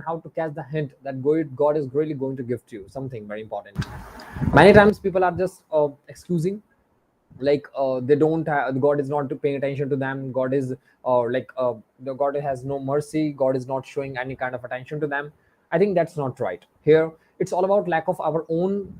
how to catch the hint that God is really going to give to you something very important. Many times people are just excusing, like they don't have, God is not paying attention to them, God is the God has no mercy, God is not showing any kind of attention to them. I think that's not right. Here it's all about lack of our own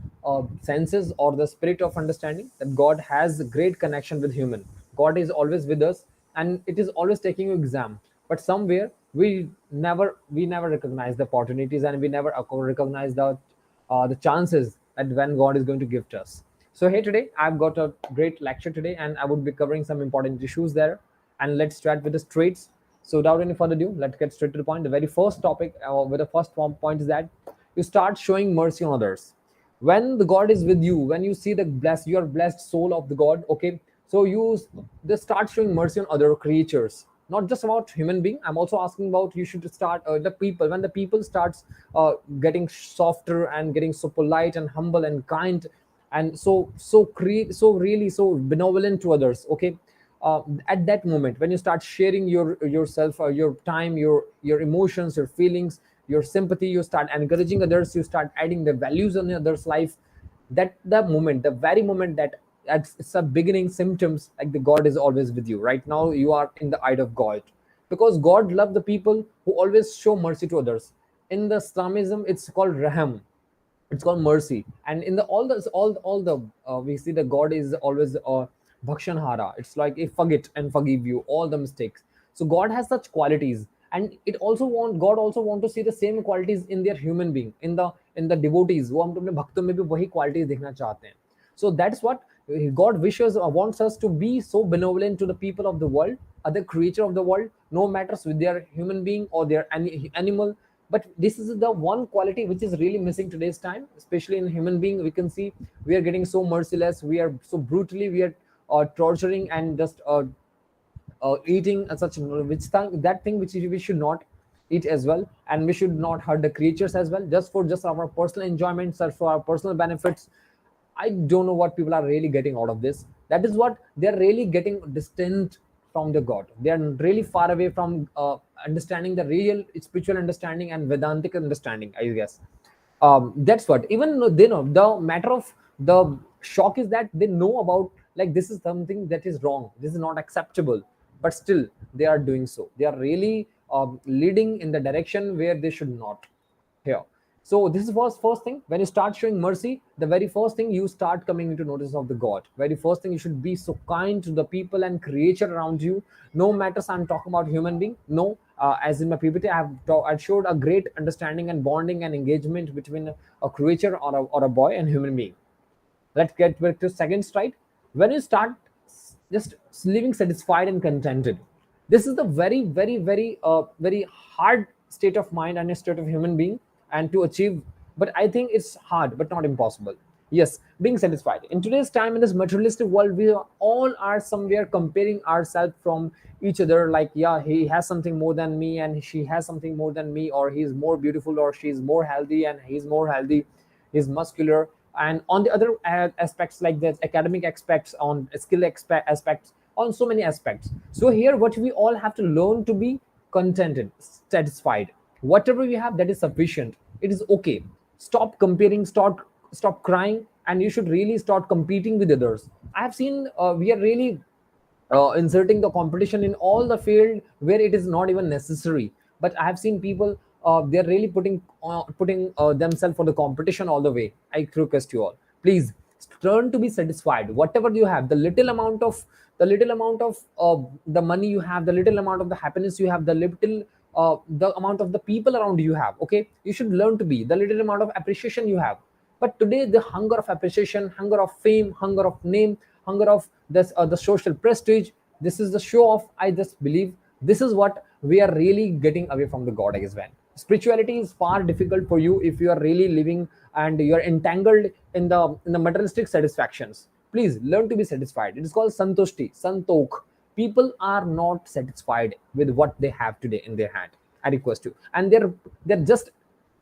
senses or the spirit of understanding that God has great connection with human. God is always with us, and it is always taking you exam, but somewhere we never recognize the opportunities, and we never recognize the chances that when God is going to gift us. So here today, I've got a great lecture today, and I would be covering some important issues there. And let's start with the traits. So without any further ado, let's get straight to the point. The very first topic, with the first point is that you start showing mercy on others. When the God is with you, when you see the your blessed soul of the God, okay, so you just start showing mercy on other creatures, not just about human being. I'm also asking about, you should start the people. When the people starts getting softer and getting so polite and humble and kind, and so create so really so benevolent to others, okay, at that moment when you start sharing yourself, your time, your emotions, your feelings, your sympathy, you start encouraging others, you start adding the values in others life. That the moment, the very moment that it's a beginning symptoms, like the God is always with you. Right now you are in the eye of God, because God loves the people who always show mercy to others. In the Islamism, it's called raham, it's called mercy. And in the all the we see that God is always bhakshanhara. It's like a forget and forgive you all the mistakes. So God has such qualities, and it also want God also want to see the same qualities in their human being, in the devotees. वो हम अपने भक्तों में भी वही qualities देखना चाहते हैं. So that's what God wishes or wants us to be, so benevolent to the people of the world, other creature of the world, no matters with their human being or their animal. But this is the one quality which is really missing today's time, especially in human being. We can see we are getting so merciless, we are so brutally, we are torturing and just eating such that thing which we should not eat as well, and we should not hurt the creatures as well, just for just our personal enjoyments or for our personal benefits. I don't know what people are really getting out of this. That is what they're really getting distant from the God. They are really far away from understanding the real spiritual understanding and Vedantic understanding, I guess. That's what, even though they know the matter of the shock is that they know about, like, this is something that is wrong, this is not acceptable, but still they are doing so. They are really leading in the direction where they should not. Here, so this is first thing. When you start showing mercy, the very first thing, you start coming into notice of the God. Very first thing, you should be so kind to the people and creature around you, no matters I'm talking about human being. No, as in my PPT, I showed a great understanding and bonding and engagement between a creature or a boy and human being. Let's get back to second stride. When you start just living satisfied and contented, this is the very hard state of mind and a state of human being and to achieve. But I think it's hard but not impossible. Yes, being satisfied in today's time, in this materialistic world, we all are somewhere comparing ourselves from each other, like, yeah, he has something more than me, and she has something more than me, or he's more beautiful, or she's more healthy and he's more healthy, he's muscular. And on the other aspects, like the academic aspects, on skill aspects, on so many aspects. So here what we all have to learn to be contented, satisfied. Whatever we have, that is sufficient, it is okay. Stop comparing, stop crying, and you should really start competing with others. I have seen we are really inserting the competition in all the field where it is not even necessary. But I have seen people, they're really putting themselves for the competition all the way. I request you all, please learn to be satisfied. Whatever you have, the little amount of the money you have, the little amount of the happiness you have, the amount of the people around you have, okay, you should learn to be the little amount of appreciation you have. But today, the hunger of appreciation, hunger of fame, hunger of name, hunger of this the social prestige, this is the show off. I just believe this is what we are really getting away from the God. I guess when spirituality is far difficult for you if you are really living and you are entangled in the materialistic satisfactions. Please learn to be satisfied. It is called santushti, santokh. People are not satisfied with what they have today in their hand. I request you, and they're just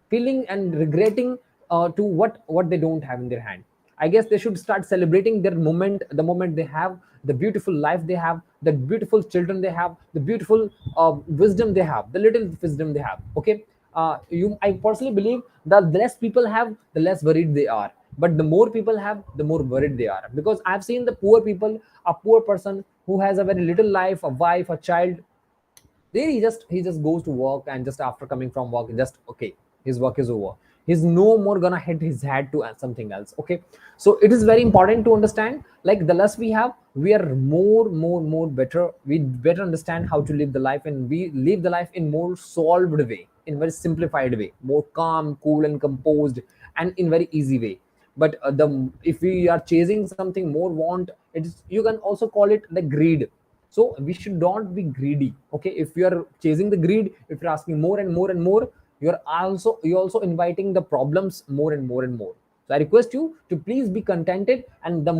feeling and regretting to what they don't have in their hand. I guess they should start celebrating their moment, the moment they have, the beautiful life they have, the beautiful children they have, the beautiful wisdom they have, the little wisdom they have. Okay, I personally believe that the less people have, the less worried they are, but the more people have, the more worried they are. Because I've seen the poor people, a poor person who has a very little life, a wife, a child, there he just goes to work, and just after coming from work, just okay, his work is over, he's no more gonna hit his head to something else. Okay, so it is very important to understand, like the less we have, we are more better, we better understand how to live the life, and we live the life in more solved way, in very simplified way, more calm, cool and composed, and in very easy way. But the if we are chasing something more, want it is, you can also call it the greed. So we should not be greedy. Okay, if you are chasing the greed, if you're asking more and more and more, you're also inviting the problems more and more and more. So I request you to please be contented, and the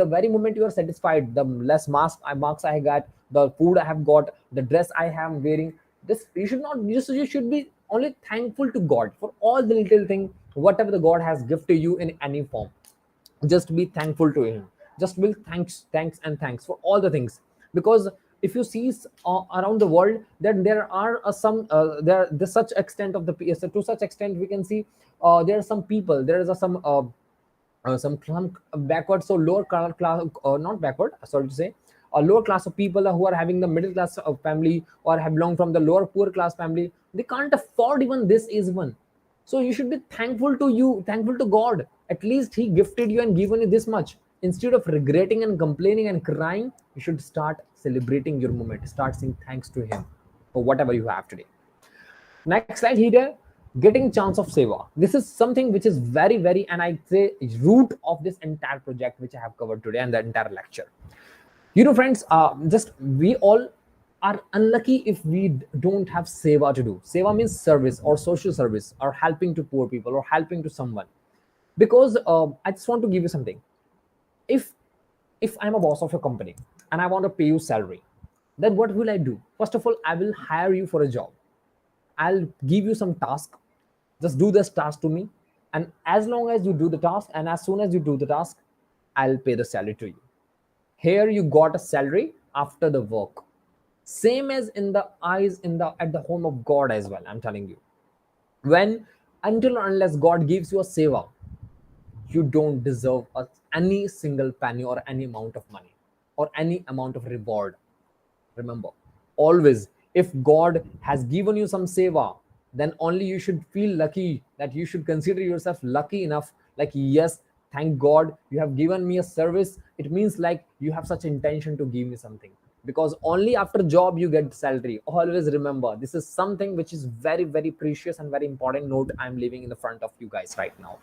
very moment you are satisfied, the less marks I got, the food I have got, the dress I am wearing, this you should not just, you should be only thankful to God for all the little thing, whatever the God has gifted you in any form. Just be thankful to him. Just will thanks and thanks for all the things. Because if you see around the world, then there are some there the such extent of the to such extent we can see, there are some people, there is some backward, so lower class, not backward, sorry to say, a lower class of people who are having the middle class of family, or have belong from the lower poor class family, they can't afford even this is one. So you should be thankful to God. At least he gifted you and given you this much. Instead of regretting and complaining and crying, you should start celebrating your moment, start saying thanks to him for whatever you have today. Next slide here, getting chance of Seva. This is something which is very, and I say root of this entire project which I have covered today and the entire lecture. Friends, just we all are unlucky if we don't have Seva to do. Seva means service or social service, or helping to poor people, or helping to someone. Because I just want to give you something. If I'm a boss of a company and I want to pay you salary, then what will I do? First of all, I will hire you for a job. I'll give you some task. Just do this task to me. And as long as you do the task, and as soon as you do the task, I'll pay the salary to you. Here you got a salary after the work. Same as in the eyes at the home of God as well. I'm telling you. When until or unless God gives you a seva, you don't deserve any single penny or any amount of money or any amount of reward. Remember, always, if God has given you some seva, then only you should feel lucky, that you should consider yourself lucky enough, like, yes, thank God you have given me a service. It means like you have such intention to give me something, because only after job you get salary. Always remember, this is something which is very precious and very important note I'm leaving in the front of you guys right now.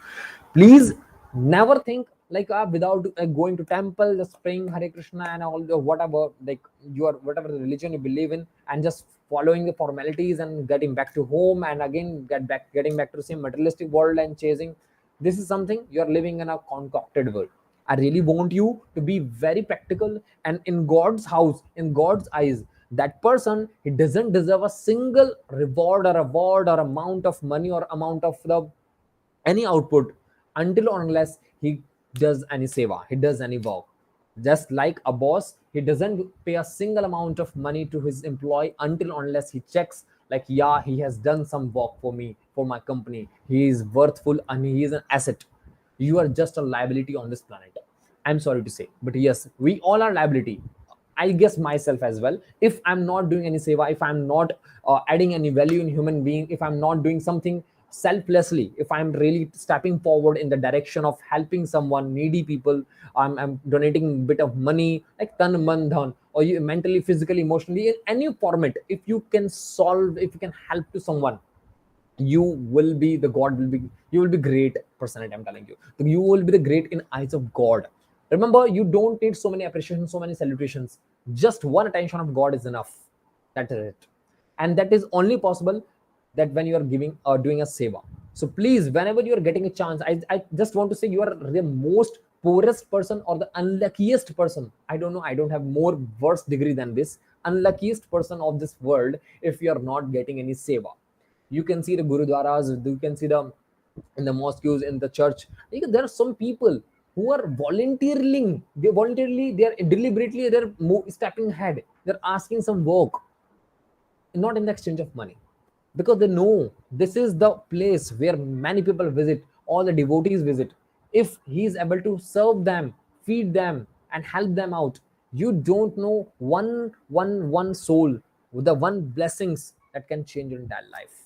Please never think like without going to temple, just praying Hare Krishna and all the whatever, like your whatever the religion you believe in, and just following the formalities and getting back to home, and again getting back to the same materialistic world and chasing. This is something you're living in a concocted world. I really want you to be very practical, and in God's house, in God's eyes, that person, he doesn't deserve a single reward or award or amount of money or amount of the any output until or unless he does any seva, he does any work. Just like a boss, he doesn't pay a single amount of money to his employee until or unless he checks, like, yeah, he has done some work for me, for my company, he is worthful and he is an asset. You are just a liability on this planet. I'm sorry to say, but yes, we all are liability. I guess myself as well. If I'm not doing any seva, if I'm not adding any value in human being, if I'm not doing something selflessly, if I'm really stepping forward in the direction of helping someone, needy people, I'm donating a bit of money, like tan man dhan, or you mentally, physically, emotionally, in any format, if you can solve, if you can help to someone, you will be the God will be, you will be great personality. I'm telling you, you will be the great in eyes of God. Remember, you don't need so many appreciations, so many celebrations. Just one attention of God is enough. That is it. And that is only possible that when you are giving or doing a seva. So please, whenever you are getting a chance, I just want to say, you are the most poorest person or the unluckiest person. I don't know, I don't have more worse degree than this. Unluckiest person of this world if you are not getting any seva. You can see the gurudwaras, you can see the in the mosques, in the church. There are some people who are voluntarily, they are deliberately, they're stepping ahead, they're asking some work, not in the exchange of money. because they know this is the place where many people visit, all the devotees visit. If he is able to serve them, feed them, and help them out, you don't know one soul, the one blessings that can change your entire life.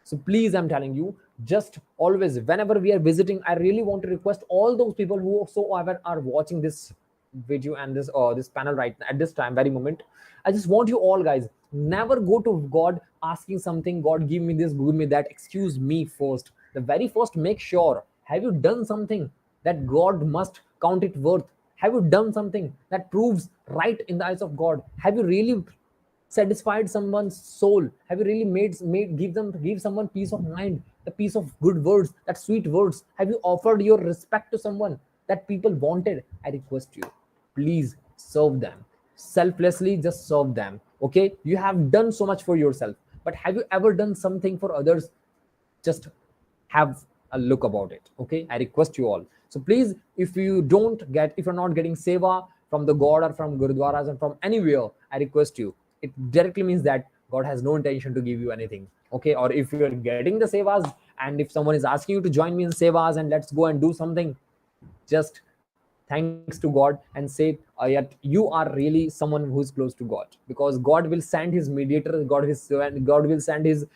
So please, I'm telling you, just always, whenever we are visiting, I really want to request all those people who whosoever are watching this video and this panel right at this time, very moment, I just want you all guys, never go to God asking something, God give me this, give me that. Excuse me, first, the very first, make sure, have you done something that God must count it worth? Have you done something that proves right in the eyes of God? Have you really satisfied someone's soul? Have you really made give someone peace of mind, the peace of good words, that sweet words? Have you offered your respect to someone that people wanted? I request you, please serve them selflessly, just serve them. Okay, you have done so much for yourself, but have you ever done something for others? Just have a look about it. Okay, I request you all. So please, if you're not getting seva from the God or from gurudwaras and from anywhere, I request you, it directly means that God has no intention to give you anything. Okay, or if you're getting the sevas, and if someone is asking you to join me in sevas and let's go and do something, just thanks to God and say, yet you are really someone who is close to God, because God will send his mediator, God will send his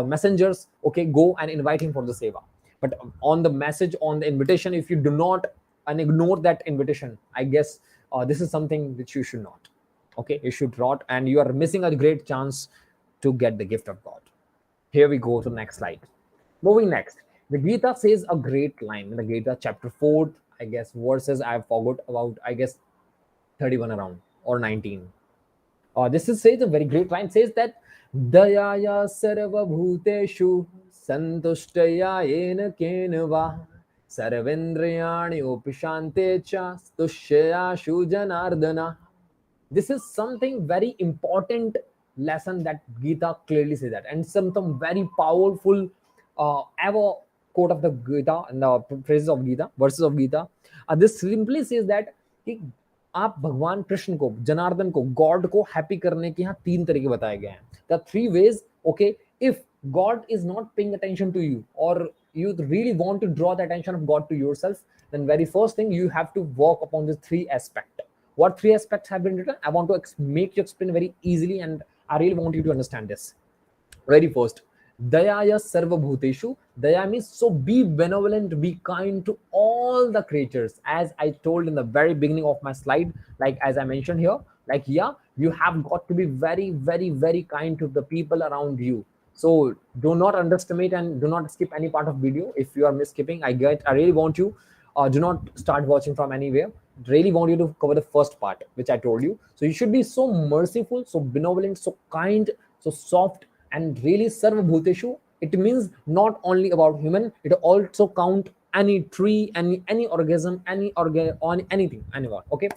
messengers. Okay, go and invite him for the seva. But on the message, on the invitation, if you do not and ignore that invitation, I guess this is something which you should not. Okay, you should not, and you are missing a great chance to get the gift of God. Here we go to the next slide. Moving next, the Gita says a great line in the Gita, chapter 4, I guess verses I forgot about, I guess 31 around or 19. This is says a very great line, says that Dayaya sarva bhuteshu santushtaya yena kenava sarvendriyani upishante cha stushya shujanardana. This is something very important lesson that Gita clearly says that, and something very powerful ever quote of the Gita and the phrases of Gita, verses of Gita. This simply says that कि आप भगवान कृष्ण को, जनार्दन को, God को happy करने के यहाँ तीन तरीके बताए गए हैं. The three ways. Okay, if God is not paying attention to you, or you really want to draw the attention of God to yourself, then very first thing you have to work upon the three aspects. What three aspects have been written? I want to make you explain very easily, and I really want you to understand this. Very first, Dayaya Sarva Bhuteshu. Daya means, so be benevolent, be kind to all the creatures. As I told in the very beginning of my slide, like as I mentioned here, like, yeah, you have got to be very, very, very kind to the people around you. So do not underestimate and do not skip any part of video. If you are skipping, I really want you, do not start watching from anywhere. Really want you to cover the first part, which I told you. So you should be so merciful, so benevolent, so kind, so soft, and really sarva bhuteshu. It means not only about human, it also count any tree, any organism, on anything, anyone. Okay,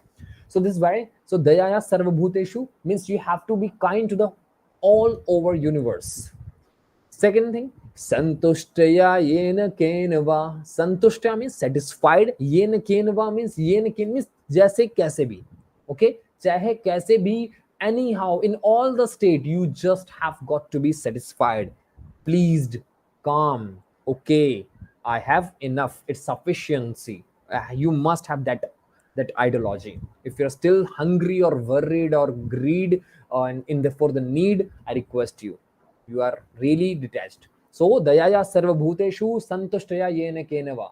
so this is why. So dayaya sarva bhuteshu means you have to be kind to the all over universe. Second thing, santushtaya yena kenava. Santushtaya means satisfied. Yena kenava means jaise kaise bhi. Okay, chahe kaise bhi, anyhow, in all the state, you just have got to be satisfied, pleased, calm. Okay, I have enough. It's sufficiency. You must have that ideology. If you're still hungry or worried or greed for the need, I request you, you are really detached. So dayaya sarva bhuteshu santushtaya yena kenava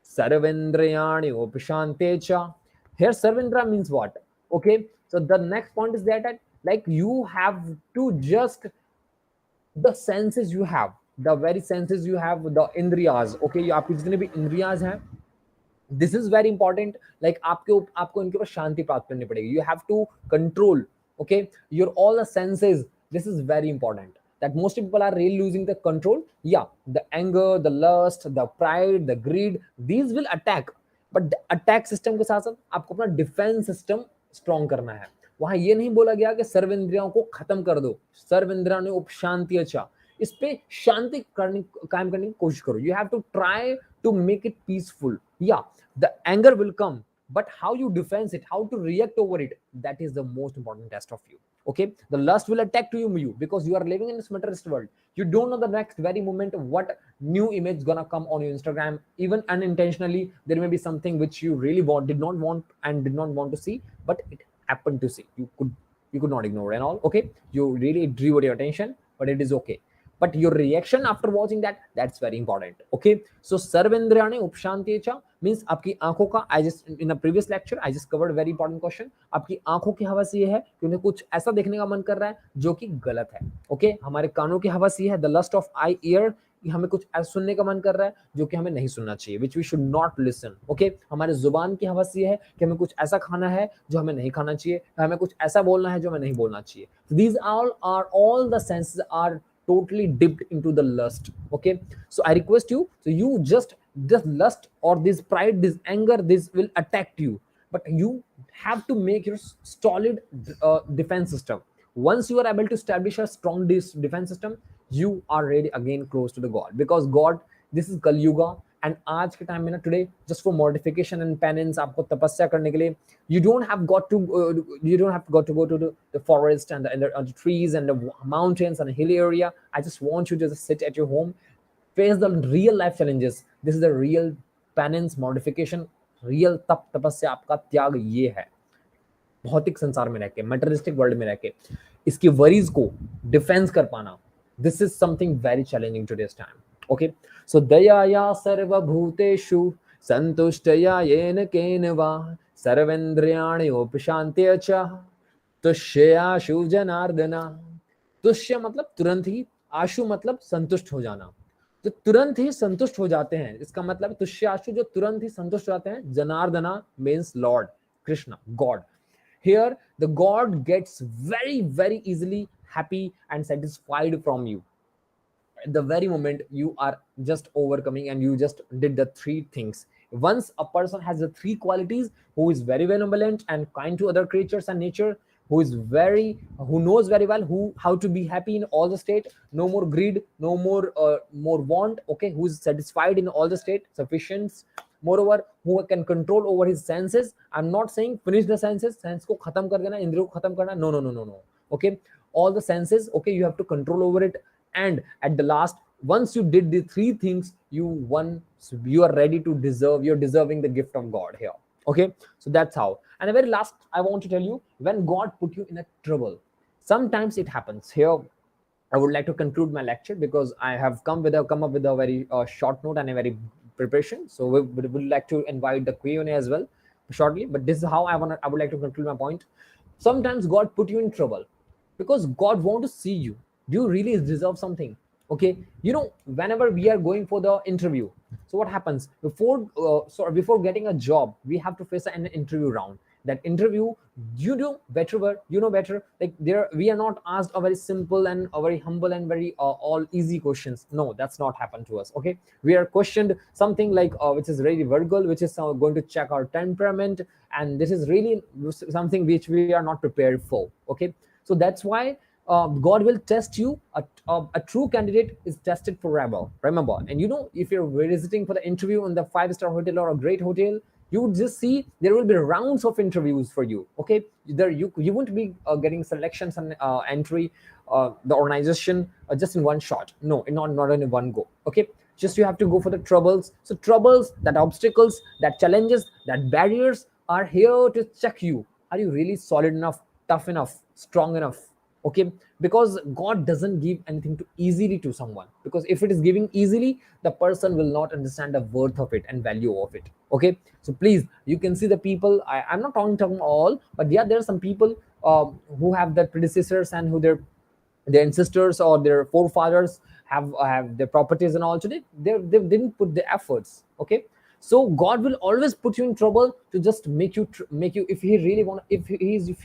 sarvendriyani upishante cha. Here sarvendra means what? Okay, so the next point is that like you have to just, the senses you have, the very senses you have, the indriyas. Okay, आपके जितने भी indriyas हैं, this is very important. Like आपको इनके ऊपर शांति प्राप्त करनी पड़ेगी. You have to control, okay, your all the senses. This is very important, that most people are really losing the control. Yeah, the anger, the lust, the pride, the greed, these will attack. But the attack system के साथ साथ आपको अपना defence system strong करना है. वहां ये नहीं बोला गया कि सर्व इंद्रियों को खत्म कर दो, सर्व इंद्रियों ने उपशांति. अच्छा, इस पे शांति कायम करने की कोशिश करो. You have to try to make it peaceful. Yeah, the anger will come, but how you defense it, how to react over it, that is the most important test of you. Okay, the lust will attack to you because you are living in this materialist world. You don't know the next very moment what new image gonna come on your Instagram. Even unintentionally, there may be something which you really did not want and did not want to see, but it happened to see. You could not ignore and all. Okay, you really drew your attention, but it is okay. But your reaction after watching that, that's very important. Okay, so sarvendriyane upshantecha means आपकी आंखों का, I just in a previous lecture I just covered very important question. आपकी आंखों की हवस ये है कि उन्हें कुछ ऐसा देखने का मन कर रहा है जो कि गलत है. ओके, हमारे कानों की हवस ये है, the lust of eye ear, कि हमें कुछ ऐसा सुनने का मन कर रहा है जो कि हमें नहीं सुनना चाहिए, which we should not listen. Okay, हमारे जुबान की हवस ये है कि हमें कुछ ऐसा खाना है जो हमें नहीं खाना चाहिए, हमें कुछ ऐसा बोलना है जो हमें नहीं बोलना चाहिए. These all the senses are totally dipped into the lust. Okay, so I request you, so you just this lust or this pride, this anger, this will attack you, but you have to make your solid defense system. Once you are able to establish a strong defense system, you are ready again close to the God, because God, this is Kali Yuga. And आज के time में ना, today just for modification and penance, आपको तपस्या करने के लिए you don't have got to go to the forest and the trees and the mountains and the hilly area. I just want you to just sit at your home, face the real life challenges. This is the real penance, modification, real तपस्या, आपका त्याग ये है. भौतिक संसार में रह के, मटेरियलिस्टिक वर्ल्ड में रह के इसकी वरीज को डिफेंस कर पाना, this is something very challenging today's time. Okay, so dayaya sarvabhuteshu santushtaya yena kenva sarvendriyani upshantya cha तुष्ययाशु जनार्दना. Tushya मतलब तुरंत ही, आशु मतलब संतुष्ट हो जाना. तो तुरंत ही संतुष्ट हो जाते हैं, इसका मतलब तुष्याशु जो तुरंत ही संतुष्ट हो जाते हैं. Janardana means Lord Krishna, God. Here the God gets very very easily happy and satisfied from you at the very moment you are just overcoming and you just did the three things. Once a person has the three qualities, who is very benevolent and kind to other creatures and nature, who knows very well how to be happy in all the state, no more greed, no more want. Okay, who is satisfied in all the state, sufficient. Moreover, who can control over his senses. I'm not saying finish the senses, sense ko khatam kar dena, indriyo ko khatam karna, no. Okay, all the senses, okay, you have to control over it. And at the last, once you did the three things, you won. So you are ready to you're deserving the gift of God here. Okay, so that's how. And the very last, I want to tell you, when God put you in a trouble, sometimes it happens. Here I would like to conclude my lecture because I have come up with a very short note and a very preparation. So we would like to invite the Q&A as well shortly, but this is how I would like to conclude my point. Sometimes God put you in trouble because God want to see you. Do you really deserve something? Okay, whenever we are going for the interview, so what happens before getting a job, we have to face an interview round. That interview, you know better, like we are not asked a very simple and a very humble and very all easy questions. No, that's not happened to us. Okay, we are questioned something like which is really vulgar, which is going to check our temperament, and this is really something which we are not prepared for. Okay, so that's why God will test you. A true candidate is tested forever. Remember, and if you're visiting for the interview in the 5-star hotel or a great hotel, you would just see there will be rounds of interviews for you. Okay, there you won't be getting selections and entry the organization just in one shot. No, not in one go. Okay, just you have to go for the troubles. So troubles, that obstacles, that challenges, that barriers are here to check you. Are you really solid enough, tough enough, strong enough? Okay, because God doesn't give anything easily to someone, because if it is giving easily, the person will not understand the worth of it and value of it. Okay, so please, you can see the people, I'm not talking all, but yeah, there are some people who have their predecessors and who their ancestors or their forefathers have their properties and all. Today they didn't put the efforts. Okay, so God will always put you in trouble to just make you if he really want, if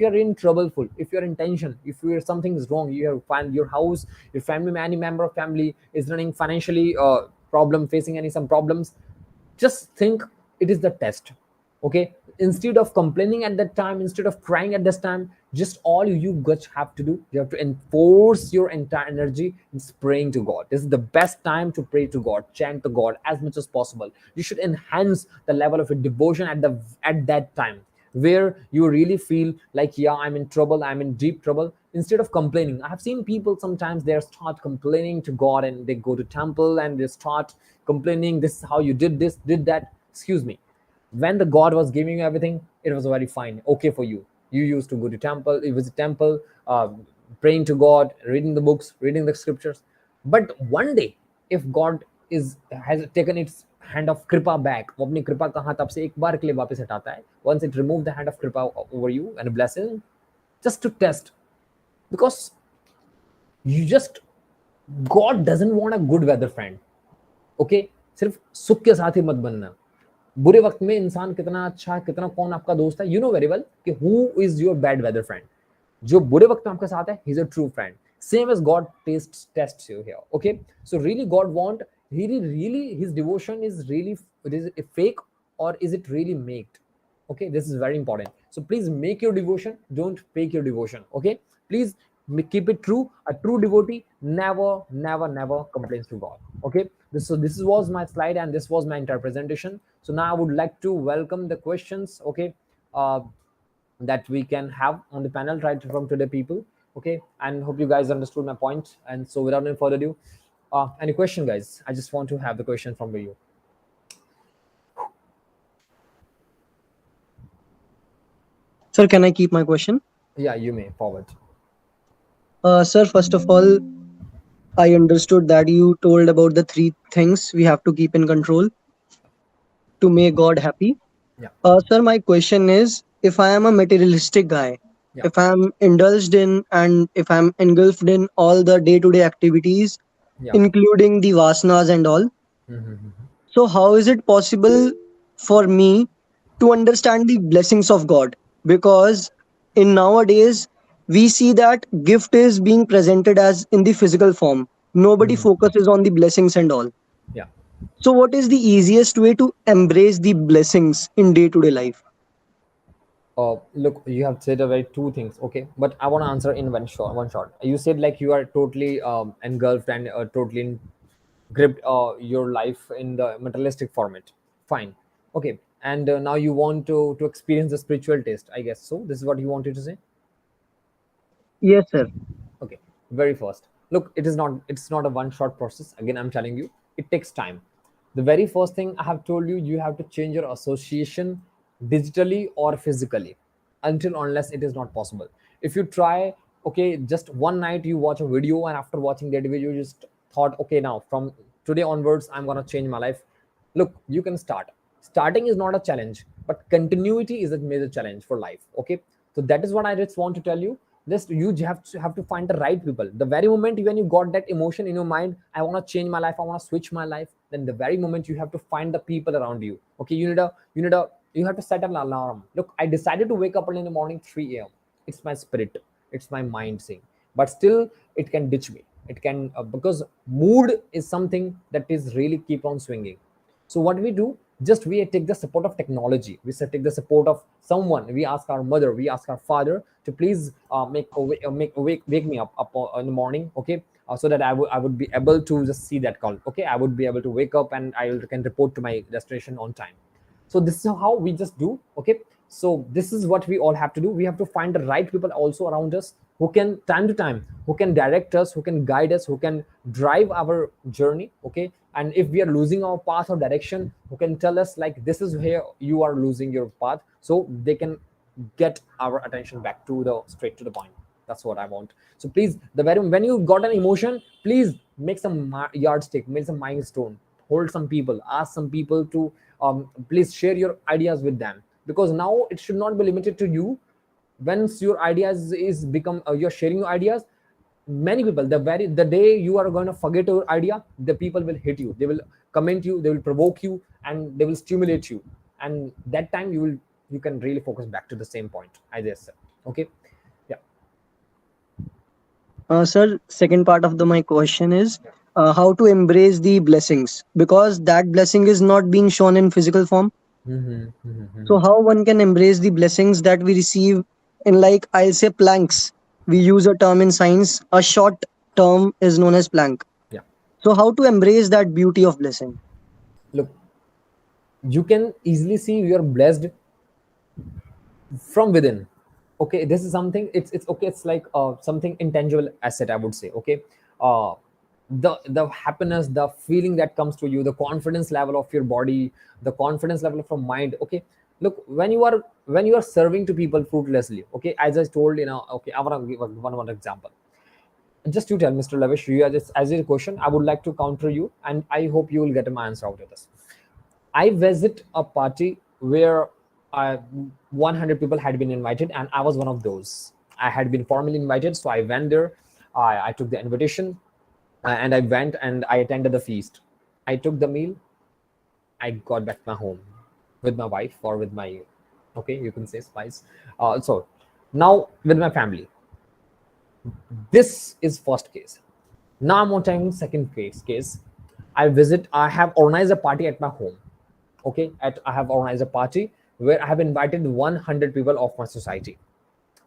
you're in troubleful, if you're in tension, if something is wrong, you find your house, your family, any member of family is running financially problem, facing some problems, just think it is the test. Okay, instead of complaining at that time, instead of crying at this time, just all you guys have to do, you have to enforce your entire energy in praying to God. This is the best time to pray to God, chant to God as much as possible. You should enhance the level of your devotion at that time where you really feel like, yeah, I'm in trouble, I'm in deep trouble. instead of complaining. I have seen people sometimes they start complaining to God, and they go to temple and they start complaining, this is how you did this, did that. Excuse me, when the God was giving you everything, it was very fine, okay for you. You used to go to temple, it was a temple, praying to God, reading the books, reading the scriptures. But one day, if God is has taken its hand of kripa back, वो अपनी कृपा का हाथ आपसे एक बार के लिए वापस हटाता है, once it remove the hand of kripa over you and a blessing, just to test, because you just, God doesn't want a good weather friend. Okay, सिर्फ सुख के साथ ही मत बनना, बुरे वक्त में इंसान कितना अच्छा, कितना कौन आपका दोस्त है, यू नो वेरी वेल कि who is your bad weather friend. जो बुरे वक्त में आपके साथ है, he is a true friend. Same as God tests you here. Okay, so really God want, really his devotion is really, it is a fake or is it really made? Okay, this is very important. So please make your devotion, don't fake your devotion. Okay, please keep it true. A true devotee never complains to God. Okay, this was my slide and this was my entire presentation. So now I would like to welcome the questions. Okay, uh, that we can have on the panel right from today people. Okay, and hope you guys understood my point. And so without any further ado, any question guys? I just want to have the question from you. Sir, can I keep my question? Yeah, you may forward. Sir, first of all, I understood that you told about the three things we have to keep in control to make God happy. Yeah, Sir, my question is, if I am a materialistic guy, yeah. if I'm indulged in and if I'm engulfed in all the day to day activities, Yeah. including the vasanas and all, Mm-hmm. so how is it possible for me to understand the blessings of God? Because in nowadays, we see that gift is being presented as in the physical form. Nobody Mm-hmm. focuses on the blessings and all. Yeah. So, what is the easiest way to embrace the blessings in day to day life? Look, you have said a very two things. Okay, but I want to answer in one shot. One shot. You said like you are totally engulfed and totally gripped your life in the materialistic format. Fine. Okay, and now you want to experience the spiritual taste, I guess. So this is what you wanted to say. Yes, sir. Okay, very first, look, it's not a one shot process. Again, I'm telling you, it takes time. The very first thing I have told you, you have to change your association digitally or physically, until unless it is not possible. If you try, okay, just one night you watch a video, and after watching that video you just thought, okay, now from today onwards I'm going to change my life. Look, you can start. Starting is not a challenge, but continuity is a major challenge for life. Okay, so that is what I just want to tell you. Just you have to find the right people. The very moment when you got that emotion in your mind, I want to change my life, I want to switch my life, then the very moment you have to find the people around you. Okay, you have to set an alarm. Look, I decided to wake up early in the morning 3 a.m. It's my spirit, it's my mind saying, but still it can ditch me. It can because mood is something that is really keep on swinging. So what we do, just we take the support of technology, we take the support of someone. We ask our mother, we ask our father to please wake me up in the morning. Okay, so that I would be able to just see that call. Okay, I would be able to wake up and I can report to my destination on time. So this is how we just do. Okay, so this is what we all have to do. We have to find the right people also around us, who can time to time, who can direct us, who can guide us, who can drive our journey. Okay, and if we are losing our path or direction, who can tell us like this is where you are losing your path, so they can get our attention back to the straight to the point. That's what I want. So please, the very when you got an emotion, please make some yardstick, make some milestone, hold some people, ask some people to please share your ideas with them, because now it should not be limited to you. Once your ideas is become you're sharing your ideas, many people, the day you are going to forget your idea, the people will hit you, they will comment you, they will provoke you, and they will stimulate you. And that time you can really focus back to the same point I just said. Okay, yeah. Sir, second part of my question is how to embrace the blessings because that blessing is not being shown in physical form. Mm-hmm, mm-hmm, So mm-hmm. how one can embrace the blessings that we receive in, like, I'll say, planks. We use a term in science. A short term is known as plank. Yeah, So how to embrace that beauty of blessing? look, you can easily see you are blessed from within. Okay, this is something, it's okay, it's like something intangible asset, I would say. Okay, uh the happiness, the feeling that comes to you, the confidence level of your body, the confidence level of your mind. Okay, look, when you are serving to people fruitlessly, okay, as I told, okay, I want to give one more example. Just you tell, Mr. Lavish, you are just as a question, I would like to counter you, and I hope you will get my answer out of this. I visit a party where 100 people had been invited, and I was one of those. I had been formally invited, so I went there. I took the invitation, and I went and I attended the feast. I took the meal. I got back to my home with my wife, or with my, okay, you can say spice. So now with my family. This is first case. Now I'm on time second case. I have organized a party at my home. Okay, I have organized a party where I have invited 100 people of my society.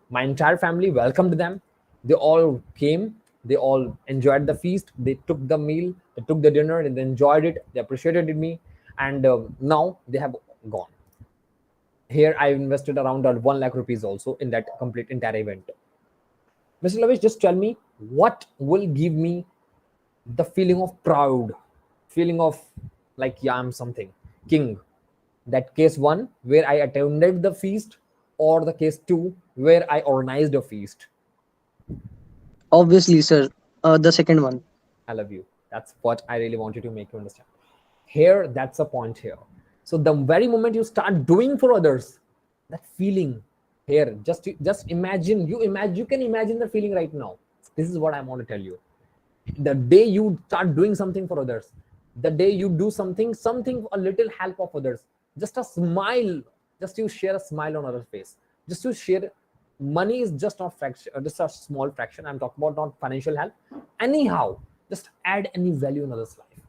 My entire family welcomed them. They all came. They all enjoyed the feast. They took the meal. They took the dinner, and they enjoyed it. They appreciated me, and now they have gone. Here I invested around 1 lakh rupees also in that complete entire event. Mr. Lavish, just tell me what will give me the feeling of proud, feeling of like, yeah, I'm something king. That case one where I attended the feast, or the case two where I organized a feast. Obviously, sir, the second one. I love you. That's what I really wanted to make you understand. Here, that's a point here. So the very moment you start doing for others, that feeling here, just imagine, you can imagine the feeling right now. This is what I want to tell you. The day you start doing something for others, the day you do something a little help of others, just a smile, just you share a smile on other face, just to share. Money is just not fraction, just a small fraction. I'm talking about not financial help. Anyhow, just add any value in others life.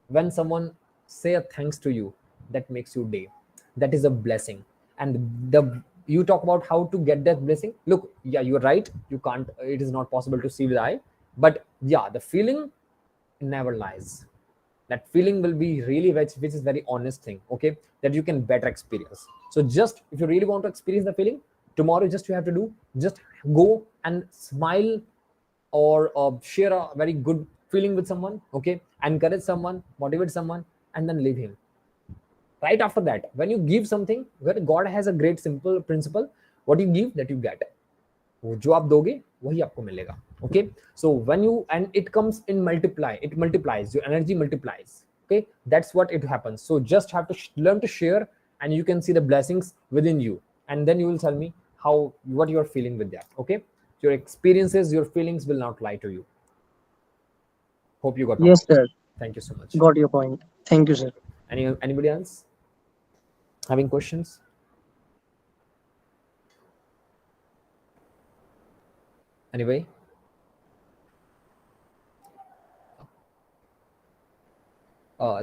When someone say a thanks to you, that makes you day, that is a blessing. And the you talk about how to get that blessing. Look, yeah, you're right, you can't, it is not possible to see with the eye, but yeah, the feeling never lies. That feeling will be really, which is very honest thing. Okay, that you can better experience. So just if you really want to experience the feeling tomorrow, just you have to do, just go and smile, or share a very good feeling with someone. Okay, encourage someone, motivate someone, and then leave him. Right after that, when you give something, where God has a great simple principle, what you give, that you get. वो जो आप दोगे वही आपको मिलेगा. Okay, so when you, and it comes in multiply, it multiplies, your energy multiplies. Okay, that's what it happens. So just have to learn to share, and you can see the blessings within you, and then you will tell me how, what you are feeling with that. Okay, your experiences, your feelings will not lie to you. Hope you got my Yes, point. sir. Thank you so much. Got your point. Thank you, sir. Anybody else having questions? Anyway,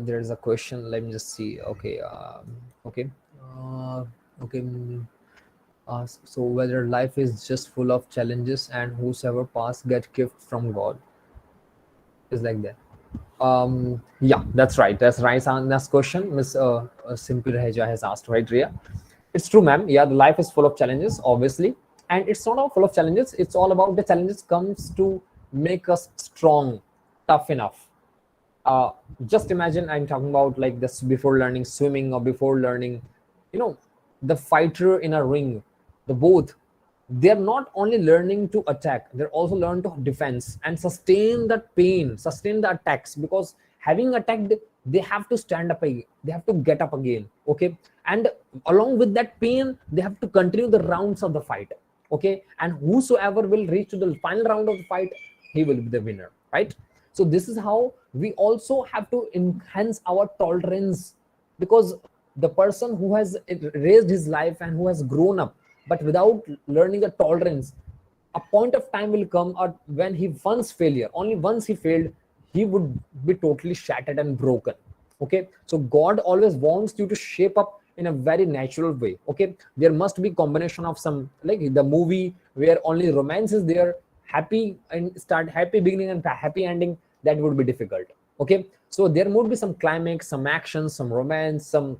there is a question. Let me just see. Okay, okay, okay. So whether life is just full of challenges, and whosoever pass get gift from God, is like that. Yeah, that's right. That's right. Next question, Miss Simple Reja has asked, right, Ria? It's true, ma'am. Yeah, the life is full of challenges, obviously, and it's not all full of challenges. It's all about the challenges comes to make us strong, tough enough. uh, just imagine, I'm talking about like this, before learning swimming, or before learning, you know, the fighter in a ring, the both, they're not only learning to attack, they're also learn to defense and sustain that pain, sustain the attacks, because having attacked, they have to stand up again, they have to get up again. Okay, and along with that pain, they have to continue the rounds of the fight. Okay, and whosoever will reach to the final round of the fight, he will be the winner, right? So this is how we also have to enhance our tolerance, because the person who has raised his life and who has grown up, but without learning the tolerance, a point of time will come, or when he once failure, only once he failed, he would be totally shattered and broken. Okay, so God always wants you to shape up in a very natural way. Okay, there must be combination of some, like the movie where only romance is there, happy and start, happy beginning and happy ending, that would be difficult. Okay, so there would be some climax, some action, some romance, some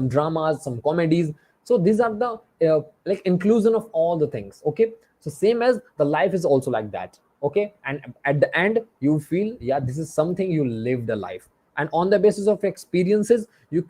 dramas, some comedies. So these are the like inclusion of all the things. Okay, so same as the life is also like that. Okay, and at the end you feel, yeah, this is something you lived a life, and on the basis of experiences you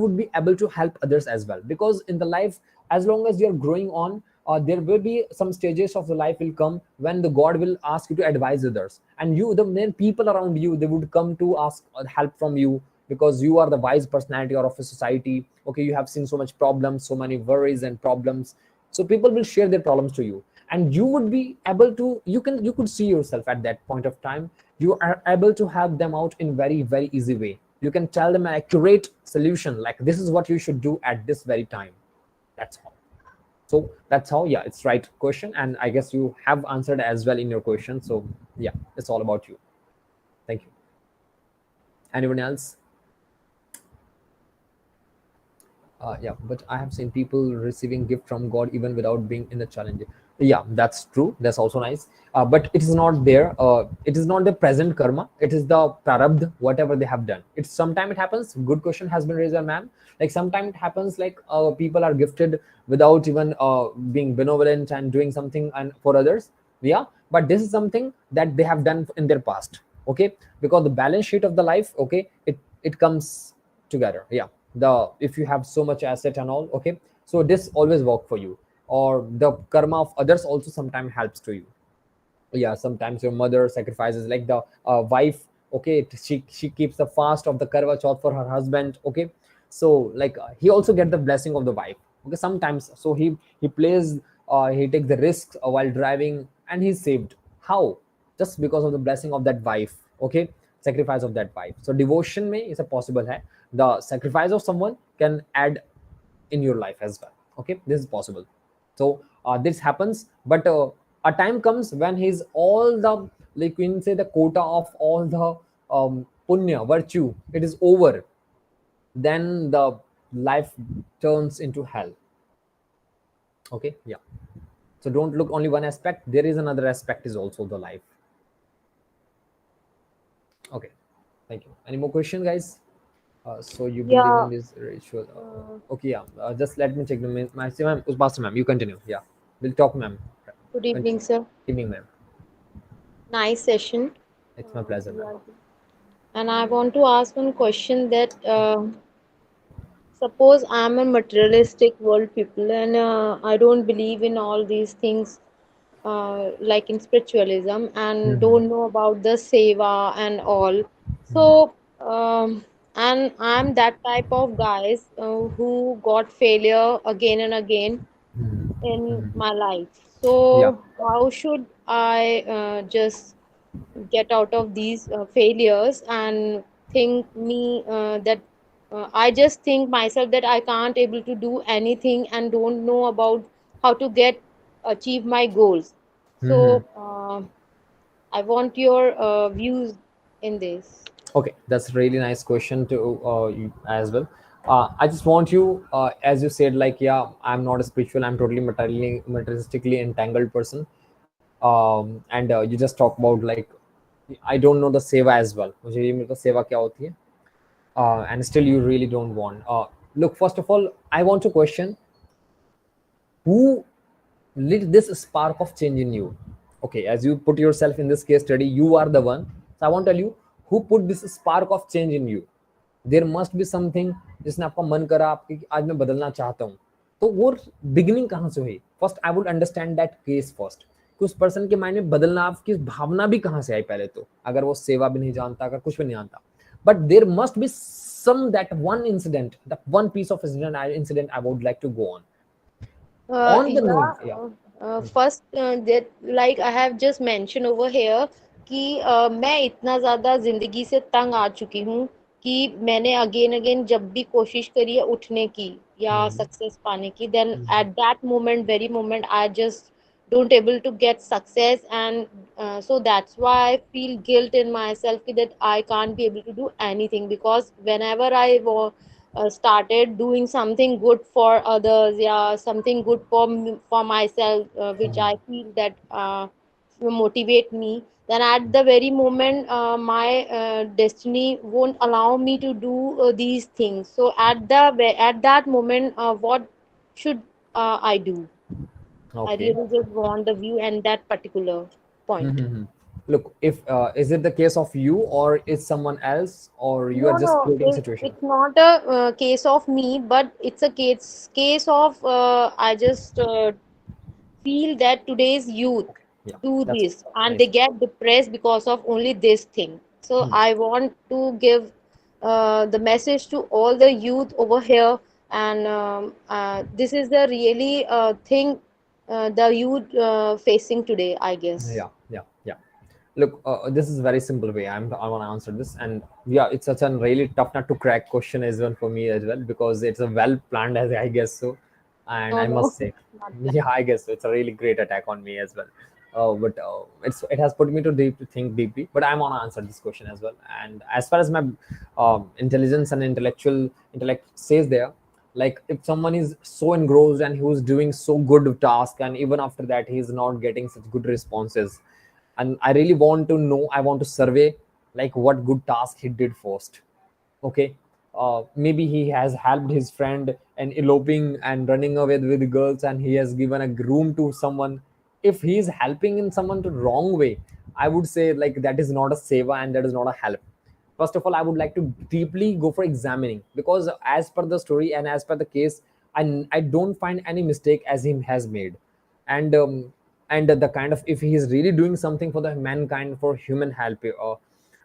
would be able to help others as well. Because in the life, as long as you're growing on, there will be some stages of the life will come when the god will ask you to advise others, and you, the main people around you, they would come to ask help from you, because you are the wise personality or of a society. Okay, you have seen so much problems, so many worries and problems, so people will share their problems to you, and you would be able to, you could see yourself at that point of time, you are able to help them out in very very easy way. You can tell them an accurate solution, like this is what you should do at this very time. That's all. So that's how, yeah, it's right question, and I guess you have answered as well in your question. So yeah, it's all about you. Thank you. Anyone else? Yeah, but I have seen people receiving gift from God even without being in the challenge. Yeah, that's true. That's also nice. But it is not there. It is not the present karma. It is the prarabdha, whatever they have done. It's sometime it happens. Good question has been raised, ma'am. Like sometime it happens like people are gifted without even being benevolent and doing something and for others. Yeah, but this is something that they have done in their past. Okay, because the balance sheet of the life. Okay, it comes together. Yeah, the if you have so much asset and all, okay, so this always work for you, or the karma of others also sometimes helps to you. Yeah, sometimes your mother sacrifices, like the wife, okay, she keeps the fast of the karva chauth for her husband. Okay, so like he also get the blessing of the wife. Okay, sometimes, so he plays, he takes the risks while driving, and he's saved. How? Just because of the blessing of that wife. Okay, sacrifice of that wife. So devotion may is a possible hai, the sacrifice of someone can add in your life as well. Okay, this is possible. So this happens, but a time comes when he's all the, like we can say, the quota of all the punya virtue, it is over, then the life turns into hell. Okay, yeah. So don't look only one aspect, there is another aspect is also the life. Okay, thank you. Any more question, guys? So you believe Yeah. in this ritual? Uh, Okay, yeah. Just let me check the my ma'am, Pastor ma'am. You continue. Yeah, we'll talk, ma'am. Good evening, sir. Evening, ma'am. Nice session. It's my pleasure, We ma'am. are, and I want to ask one question that suppose I'm a materialistic world people and I don't believe in all these things like in spiritualism and Mhm. don't know about the seva and all. So and I'm that type of guys who got failure again and again Mhm. in Mhm. my life. Yeah. So, how should I just get out of these failures and think me that I just think myself that I can't able to do anything and don't know about how to get achieve my goals. Mhm. So, I want your views in this. Okay, that's a really nice question to you as well. I just want you, as you said, like, yeah, I'm not a spiritual, I'm totally materialistically entangled person. And you just talk about like, I don't know the seva as well. मुझे ये मेरे को सेवा क्या होती है? And still you really don't want. Look, first of all, I want to question who lit this spark of change in you. Okay, as you put yourself in this case study, you are the one. So I want to tell you who put this spark of change in you. There must be something जिसने आपका मन करा आपकी कि आज मैं बदलना चाहता हूँ. तो वो बिगिनिंग कहाँ से हुई? First I would understand that case first, कि उस पर्सन के माइंड में बदलना आपकी भावना भी कहाँ से आई पहले तो, अगर वो सेवा भी नहीं जानता, अगर कुछ भी नहीं जानता. But there must be some, that one incident, that one piece of incident I would like to go on the note. Yeah, Yeah. first that like I have just mentioned over here कि मैं इतना ज़्यादा ज़िंदगी से तंग आ चुकी हूँ कि मैंने अगेन अगेन जब भी कोशिश करी है उठने की या Mhm. सक्सेस पाने की देन Mhm. At that moment very moment I just don't able to get success and so that's why I feel guilt in myself कि that I can't be able to do anything because whenever started doing something good for others, yeah, something good for for myself, which I feel that motivate me. Then at the very moment, my destiny won't allow me to do these things. So at that moment, what should I do? I Okay. really just want the view and that particular point. Mm-hmm. Look, if is it the case of you or is someone else, or you are No, just no, creating situation? it's not a case of me, but it's a case of I just feel that today's youth Okay, yeah, do that's this and they nice. get depressed because of only this thing. So Hmm. I want to give the message to all the youth over here, and this is the really thing the youth facing today, I guess. Yeah, yeah, yeah. Look, this is very simple way. I want to answer this, and yeah, it's such a really tough not to crack question as well for me as well, because it's a well planned, as I guess so, and No, I no, must say, not that. yeah, I guess so. It's a really great attack on me as well. But it has put me to think deeply. But I want to answer this question as well. And as far as my intelligence and intellect says there, like if someone is so engrossed and who's doing so good task, and even after that he's not getting such good responses, and I really want to know, I want to survey like what good task he did first. Okay. Maybe he has helped his friend and eloping and running away with girls, and he has given a room to someone. If he is helping in someone to wrong way, I would say like that is not a seva and that is not a help. First of all, I would like to deeply go for examining, because as per the story and as per the case, I don't find any mistake as he has made. And the kind of, if he is really doing something for the mankind, for human help,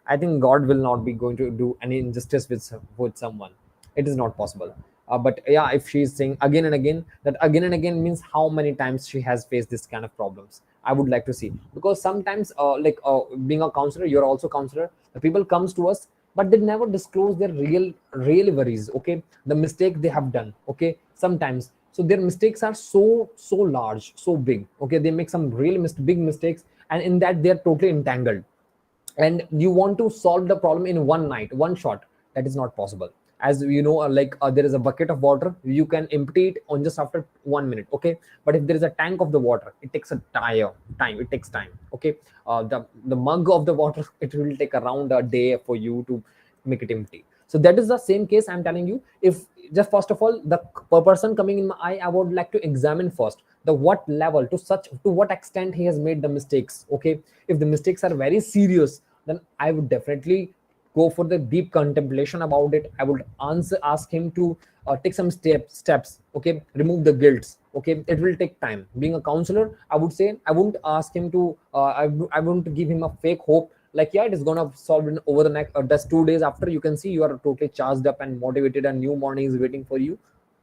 I think God will not be going to do any injustice with someone. It is not possible. But yeah, if she is saying again and again, that again and again means how many times she has faced this kind of problems. I would like to see, because sometimes being a counselor, you're also counselor. The people comes to us, but they never disclose their real worries. Okay, the mistake they have done. Okay, sometimes, so their mistakes are so large, so big. Okay, they make some really big mistakes, and in that they're totally entangled, and you want to solve the problem in one night, one shot. That is not possible. As you know, there is a bucket of water, you can empty it on just after 1 minute. Okay, but if there is a tank of the water, it takes a time, it takes time. Okay, the mug of the water, it will take around a day for you to make it empty. So that is the same case I'm telling you. If just first of all, the person coming in my eye, I would like to examine first the what level, to what extent he has made the mistakes. Okay, if the mistakes are very serious, then I would definitely go for the deep contemplation about it. I would ask him to take some steps. Okay, remove the guilts. Okay, it will take time. Being a counselor, I would say I wouldn't ask him to I wouldn't give him a fake hope, like yeah, it is gonna solve it over the next just 2 days. After, you can see you are totally charged up and motivated, and new morning is waiting for you.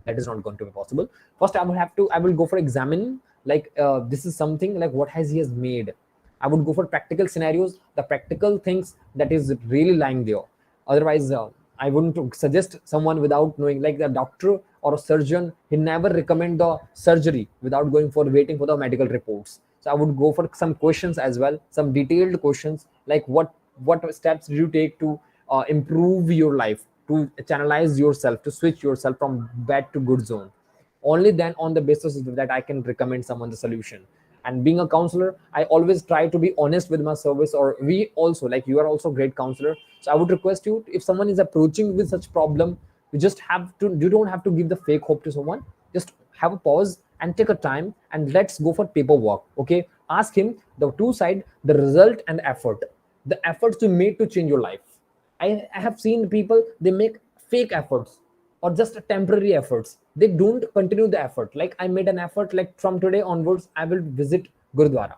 That is not going to be possible. First, I will go for examining, like this is something like what has he has made. I would go for practical scenarios, the practical things that is really lying there. Otherwise, I wouldn't suggest someone without knowing. Like the doctor or a surgeon, he never recommend the surgery without going for waiting for the medical reports. So I would go for some questions as well, some detailed questions, like what steps did you take to improve your life, to channelize yourself, to switch yourself from bad to good zone. Only then, on the basis of that, I can recommend someone the solution. And being a counselor, I always try to be honest with my service, or we also, like you are also a great counselor. So I would request you, if someone is approaching with such problem, you don't have to give the fake hope to someone. Just have a pause and take a time, and let's go for paperwork. Okay, ask him the two side, the result and effort, the efforts you made to change your life. I have seen people, they make fake efforts or just temporary efforts. They don't continue the effort. Like I made an effort, like from today onwards, I will visit Gurudwara.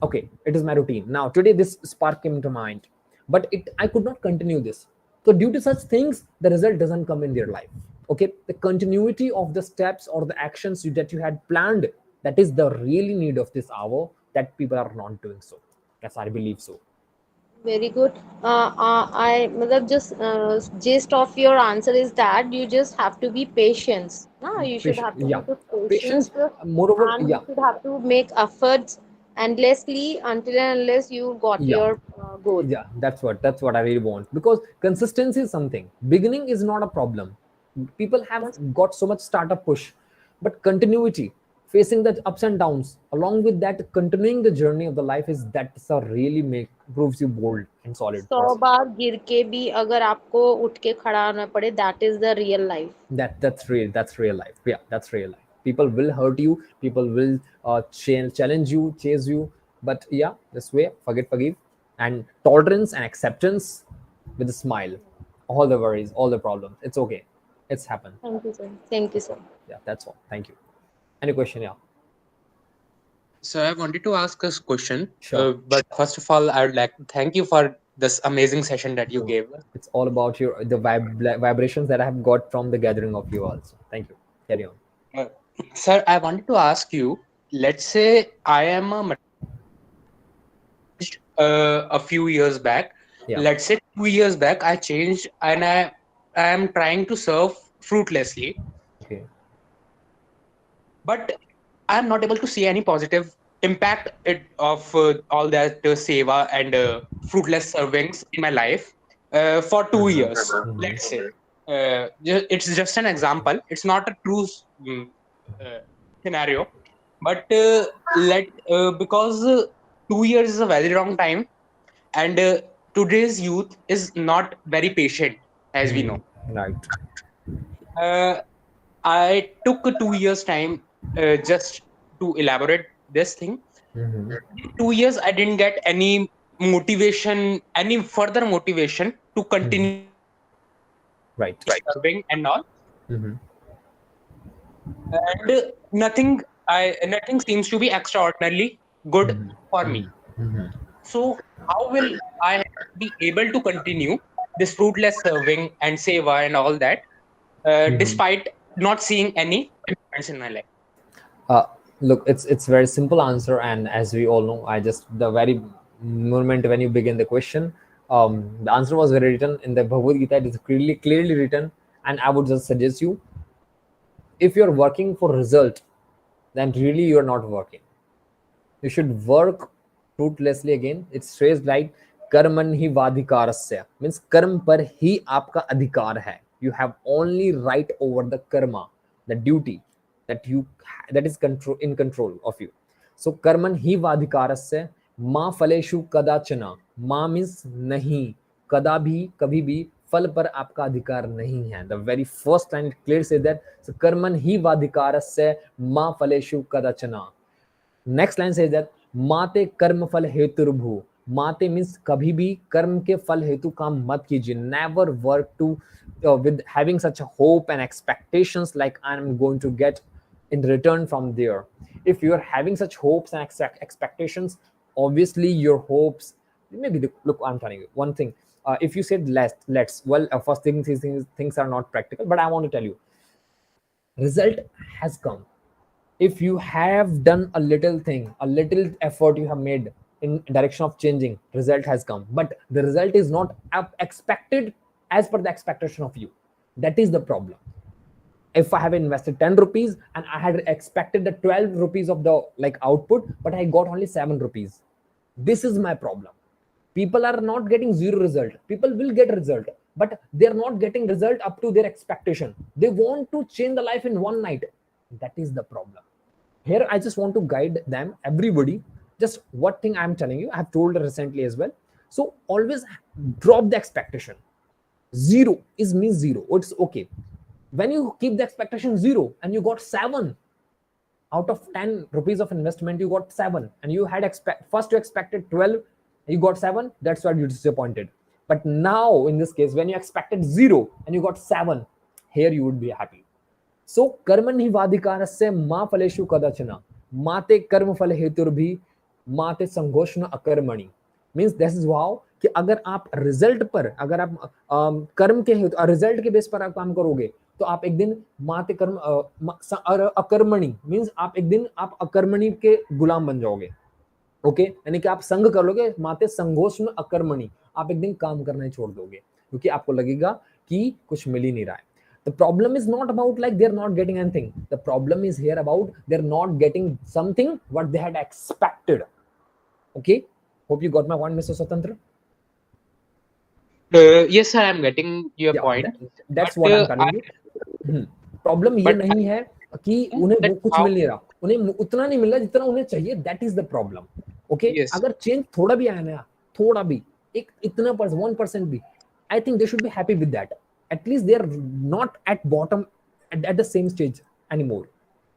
Okay, it is my routine. Now today this spark came to mind, but I could not continue this. So due to such things, the result doesn't come in their life. Okay, the continuity of the steps or the actions that you had planned, that is the really need of this hour, that people are not doing so. Yes, I believe so. Very good. I matlab just gist of your answer is that you just have to be patient. No, you should Patient, have to be yeah. with Patience, patience, moreover, and yeah. you should have to make efforts endlessly until and unless you got Yeah, your goal. yeah, that's what I really want, because consistency is something. Beginning is not a problem. People have That's got so much startup push, but continuity, facing the ups and downs, along with that, continuing the journey of the life, is that's a really make proves you bold and solid 100 person. बार गिर के भी अगर आपको उठ के खड़ा होना पड़े, that is the real life. That's real life. Yeah, that's real life. People will hurt you, people will challenge you, chase you, but yeah, this way, forget, forgive, and tolerance and acceptance with a smile. All the worries, all the problems, it's okay, it's happened. Thank you, sir. Thank you, sir. Yeah, that's all. Thank you. Any question? Yeah, So I wanted to ask a question, sure. but first of all, I would like to thank you for this amazing session that you No, gave us. it's all about your the vibrations that I have got from the gathering of you also. Thank you. Carry on. Uh, Sir, I wanted to ask you, let's say I am a few years back. Yeah. Let's say 2 years back, I changed and I am trying to serve fruitlessly, Okay. but I'm not able to see any positive impact of all that seva and fruitless servings in my life for 2 years. Let's say it's just an example. It's not a true uh, scenario, but because 2 years is a very long time, and today's youth is not very patient, as we know. Right. Uh, I took 2 years time just to elaborate this thing. Mm-hmm. In 2 years, I didn't get any motivation, any further motivation to Mm-hmm. continue Right. serving and all. Mm-hmm. And nothing seems to be extraordinarily good Mm-hmm. for me. Mm-hmm. So how will I be able to continue this fruitless serving and seva and all that, Mm-hmm. despite not seeing any improvements in my life? Uh, Look, it's very simple answer, and as we all know, I just the very moment when you begin the question, the answer was very written in the Bhagavad Gita. It is clearly written, and I would just suggest you, if you're working for result, then really you're not working. You should work fruitlessly. Again, it says like कर्मन ही वाधिकारस्य, means कर्म पर ही आपका अधिकार है. You have only right over the karma, the duty that is in control of you. So कर्मन ही वाधिकारस्य मा फलेषु कदाचन. मा means नहीं, कदा भी, कभी भी, फल पर आपका अधिकार नहीं है. The very first line it clearly says that. So कर्मन ही वाधिकारस्य मा फलेषु कदाचन. नेक्स्ट लाइन से दैट माते कर्म फल हेतुर्भु. माते मीन्स कभी भी कर्म के फल हेतु काम मत कीजिए. Never work to with having such a hope and expectations like I'm going to get in return from there. If you are having such hopes and expectations, obviously your hopes maybe look, I'm telling you one thing. If you said let's well, first thing, things are not practical, but I want to tell you, result has come. If you have done a little thing, a little effort you have made in direction of changing, result has come, but the result is not expected as per the expectation of you. That is the problem. If I have invested 10 rupees and I had expected the 12 rupees of the like output, but I got only 7 rupees, this is my problem. People are not getting zero result. People will get result, but they're not getting result up to their expectation. They want to change the life in one night. That is the problem. Here I just want to guide them, everybody, just what thing I'm telling you, I have told recently as well. So always drop the expectation. Zero is means zero. It's okay. When you keep the expectation zero and you got 7 out of 10 rupees of investment, you got 7, and you had first you expected 12, you got 7, that's why you're disappointed. But now in this case, when you expected 0 and you got 7, here you would be happy. So कर्मण ही वाधिकारस्य मा फलेषु कदाचन माते कर्म फल हेतुर्भि माते संघोषण अकर्मणि. Means this is wow कि अगर आप रिजल्ट पर, अगर आप कर्म के हेतु रिजल्ट के बेस पर आप काम करोगे, तो आप एक दिन माते कर्म अकर्मणि मीन्स आप एक दिन आप अकर्मणि के गुलाम बन जाओगे. ओके, यानी कि आप संग कर लोगे, माते संघोषण अकर्मणि, आप एक दिन काम करना ही छोड़ दोगे क्योंकि आपको लगेगा कि कुछ मिल ही नहीं रहा है. The problem is not about like they're not getting anything. The problem is here about they're not getting something what they had expected. Okay, hope you got my point, Mr. Swatantra. Yes, sir, I'm getting your point. That's but, what I'm telling you. Problem ये नहीं है कि उन्हें वो कुछ मिल नहीं रहा, उन्हें उतना नहीं मिल रहा जितना उन्हें चाहिए. That is the problem. Okay, yes. अगर चेंज थोड़ा भी आया ना, थोड़ा भी, एक इतना 1% भी, I think they should be happy with that. At least they are not at bottom at the same stage anymore.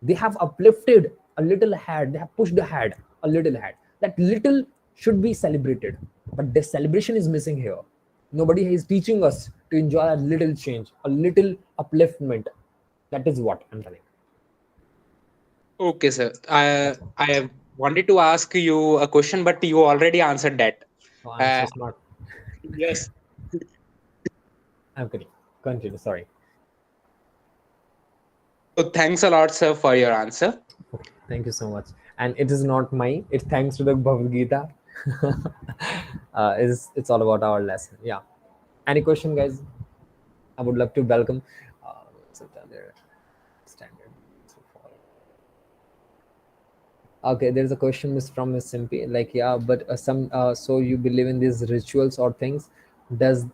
They have uplifted a little ahead, they have pushed ahead a little ahead. That little should be celebrated, but the celebration is missing here. Nobody is teaching us to enjoy a little change, a little upliftment. That is what I'm telling. Okay, sir. I wanted to ask you a question, but you already answered that. Oh, I'm so Uh, smart. yes. I'm kidding. Continue. Sorry. So thanks a lot, sir, for your answer. Okay, thank you so much. And it is not mine. It's thanks to the Bhagavad Gita. It's all about our lesson. Yeah. Any question, guys? I would love to welcome. So there, standard. Okay, there's a question from Miss Simpy. Like, yeah, but some. So you believe in these rituals or things? Does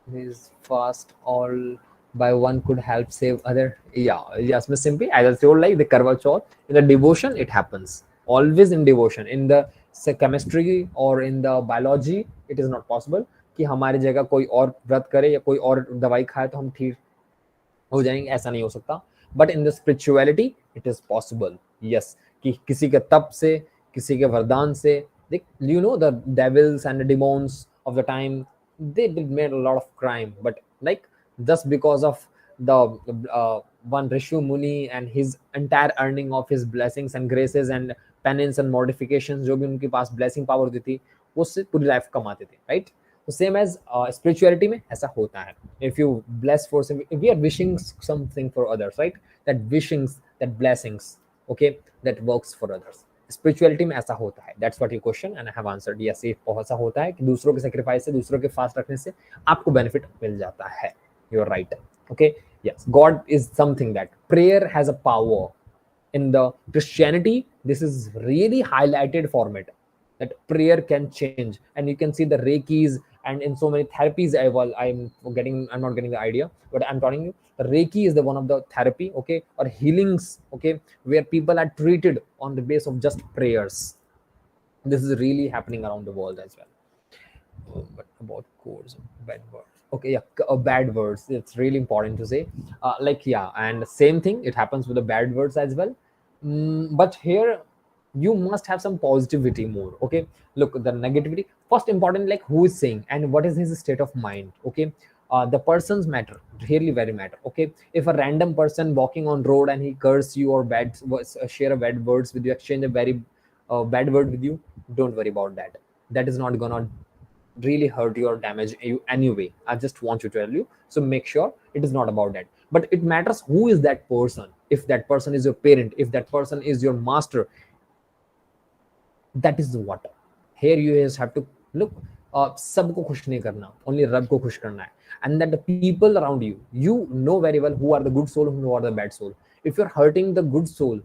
this fast all by one could help save other? Yeah, yes, Miss Simpy. As I told, like the Karwa Chauth in the devotion, it happens always in devotion. In the say, chemistry or in the biology, it is not possible कि हमारी जगह कोई और व्रत करे या कोई और दवाई खाए तो हम ठीक हो जाएंगे, ऐसा नहीं हो सकता. But in the spirituality it is possible, yes, कि किसी के तप से, किसी के वरदान से, you know, the devils and the demons of the time, they did made a lot of crime, but like just because of the one Rishu Muni and his entire earning of his blessings and graces and penance and mortifications, जो भी उनके पास blessing power होती थी, वो उससे पूरी life कमाते थे, right? तो सेम एज स्पिरिचुअलिटी में ऐसा होता है. If you bless for if we are wishing something for others, right, that wishings, that blessings, okay, that works for others. Spirituality में ऐसा होता है. That's what you question and I have answered. Yes, ये ऐसा होता है कि दूसरों के सेक्रीफाइस से, दूसरों के फास्ट रखने से आपको बेनिफिट मिल जाता है. You are right. Okay, yes, God is something that prayer has a power. In the Christianity, this is really highlighted format, that prayer can change, and you can see the reikis and in so many therapies. I'm not getting the idea, but I'm telling you, the reiki is the one of the therapy, okay, or healings, okay, where people are treated on the base of just prayers. This is really happening around the world as well. But about codes, bad words. Okay, yeah, bad words. It's really important to say. Like, yeah, and same thing. It happens with the bad words as well. But here, you must have some positivity more. Okay, look, the negativity first important. Like, who is saying and what is his state of mind. Okay, the persons matter, really very matter. Okay, if a random person walking on road and he curse you or share a bad words with you, exchange a very bad word with you, don't worry about that. That is not gonna really hurt you or damage you anyway. I just want to tell you. So make sure it is not about that. But it matters who is that person. If that person is your parent, if that person is your master, that is what. Here you just have to look. सबको खुश नहीं करना, only रब को खुश करना है. And that the people around you, you know very well who are the good soul, who are the bad soul. If you're hurting the good soul,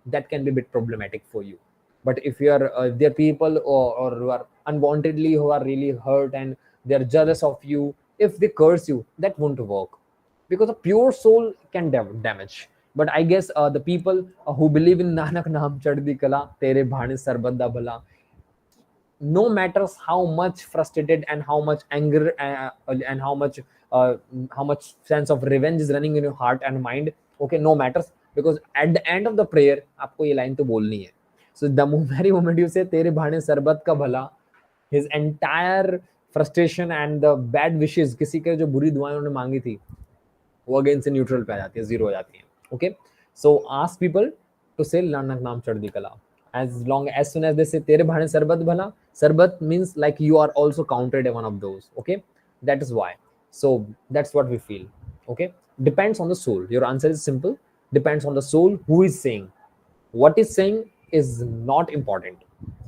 that can be a bit problematic for you. But if you are there are people or who are unwantedly, who are really hurt and they're jealous of you, if they curse you, that won't work, because a pure soul can damage. But I guess the people who believe in Nanak Naam Chaddi Kala, Tere Bhane Sarbanda Bhala, no matters how much frustrated and how much anger and how much sense of revenge is running in your heart and mind, okay, no matters, because at the end of the prayer आपको ये line तो बोलनी है. So the very moment you say तेरे भाने सरबत का भला, his entire frustration and the bad wishes, किसी के जो बुरी दुआएं उन्होंने मांगी थी, वो अगेन से न्यूट्रल पे आ जाती है, जीरो हो जाती है. Okay, so ask people to say Nanak नाम चढ़दी कला. As soon as they say tere bhane sarbat bhala, sarbat means like you are also counted one of those. Okay, that is why. So that's what we feel. Okay, depends on the soul. Your answer is simple. Depends on the soul who is saying. What is saying is not important.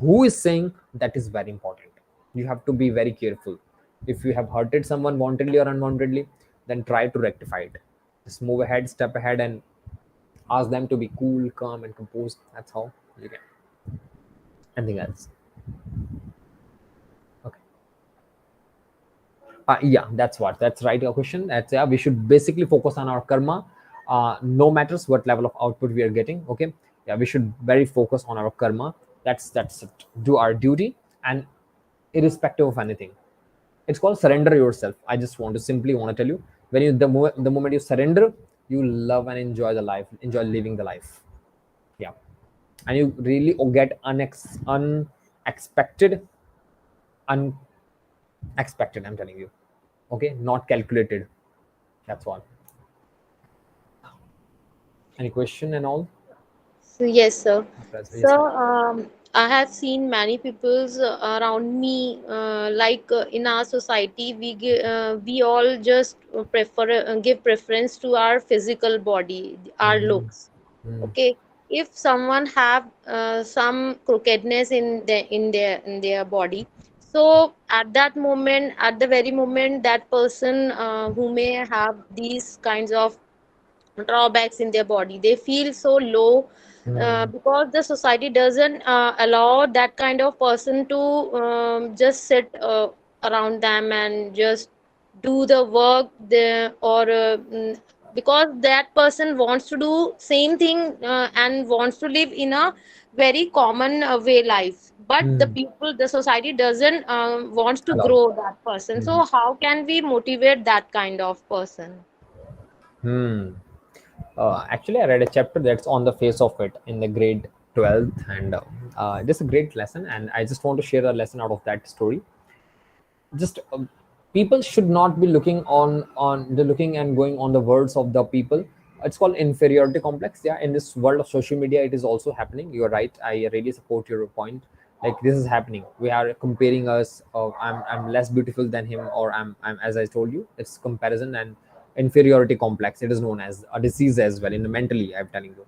Who is saying, that is very important. You have to be very careful. If you have hurted someone wantedly or unwantedly, then try to rectify it. Just move ahead, step ahead, and ask them to be cool, calm, and composed. That's how you can. Anything else? Okay. Yeah, that's right. Your question. That's, yeah, we should basically focus on our karma. No matters what level of output we are getting. Okay. Yeah, we should very focus on our karma. That's it. Do our duty, and irrespective of anything. It's called surrender yourself. I just want to tell you, when you the moment you surrender, you love and enjoy the life, enjoy living the life. and you really get unexpected, unexpected, I'm telling you. Okay, not calculated. That's all. Any question and all? So, yes, sir. So, Yes, ma'am. I have seen many people's around me, in our society, we all just prefer give preference to our physical body, our Mm-hmm. looks. Mm. Okay, if someone have some crookedness in their body, so at that moment, at the very moment, that person who may have these kinds of drawbacks in their body, they feel so low, Mm. because the society doesn't allow that kind of person to just sit around them and just do the work there, or because that person wants to do same thing and wants to live in a very common way life, but the Mm. people, the society doesn't wants to Allowed. grow that person. Mhm. So how can we motivate that kind of person? Hmm. Actually, I read a chapter that's on the face of it in the grade 12th, and this is a great lesson. And I just want to share a lesson out of that story. Just people should not be looking on the looking and going on the words of the people. It's called inferiority complex. Yeah, in this world of social media, it is also happening. You're right. I really support your point. Like this is happening. We are comparing us. I'm less beautiful than him, or I'm as I told you, it's comparison and inferiority complex. It is known as a disease as well in the mentally. I'm telling you.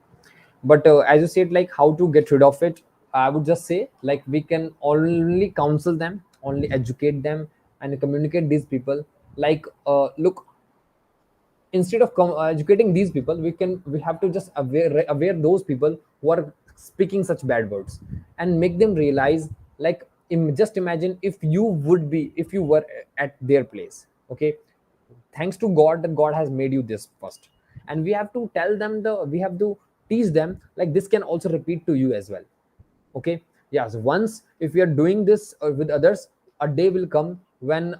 But as you said, like how to get rid of it, I would just say like we can only counsel them, only educate them, and communicate these people. Like look, instead of educating these people, we have to just aware those people who are speaking such bad words, and make them realize, like just imagine if you were at their place. Okay, thanks to god that god has made you this first, and we have to tell them we have to teach them like this can also repeat to you as well. Okay, yes, once if we are doing this with others, a day will come when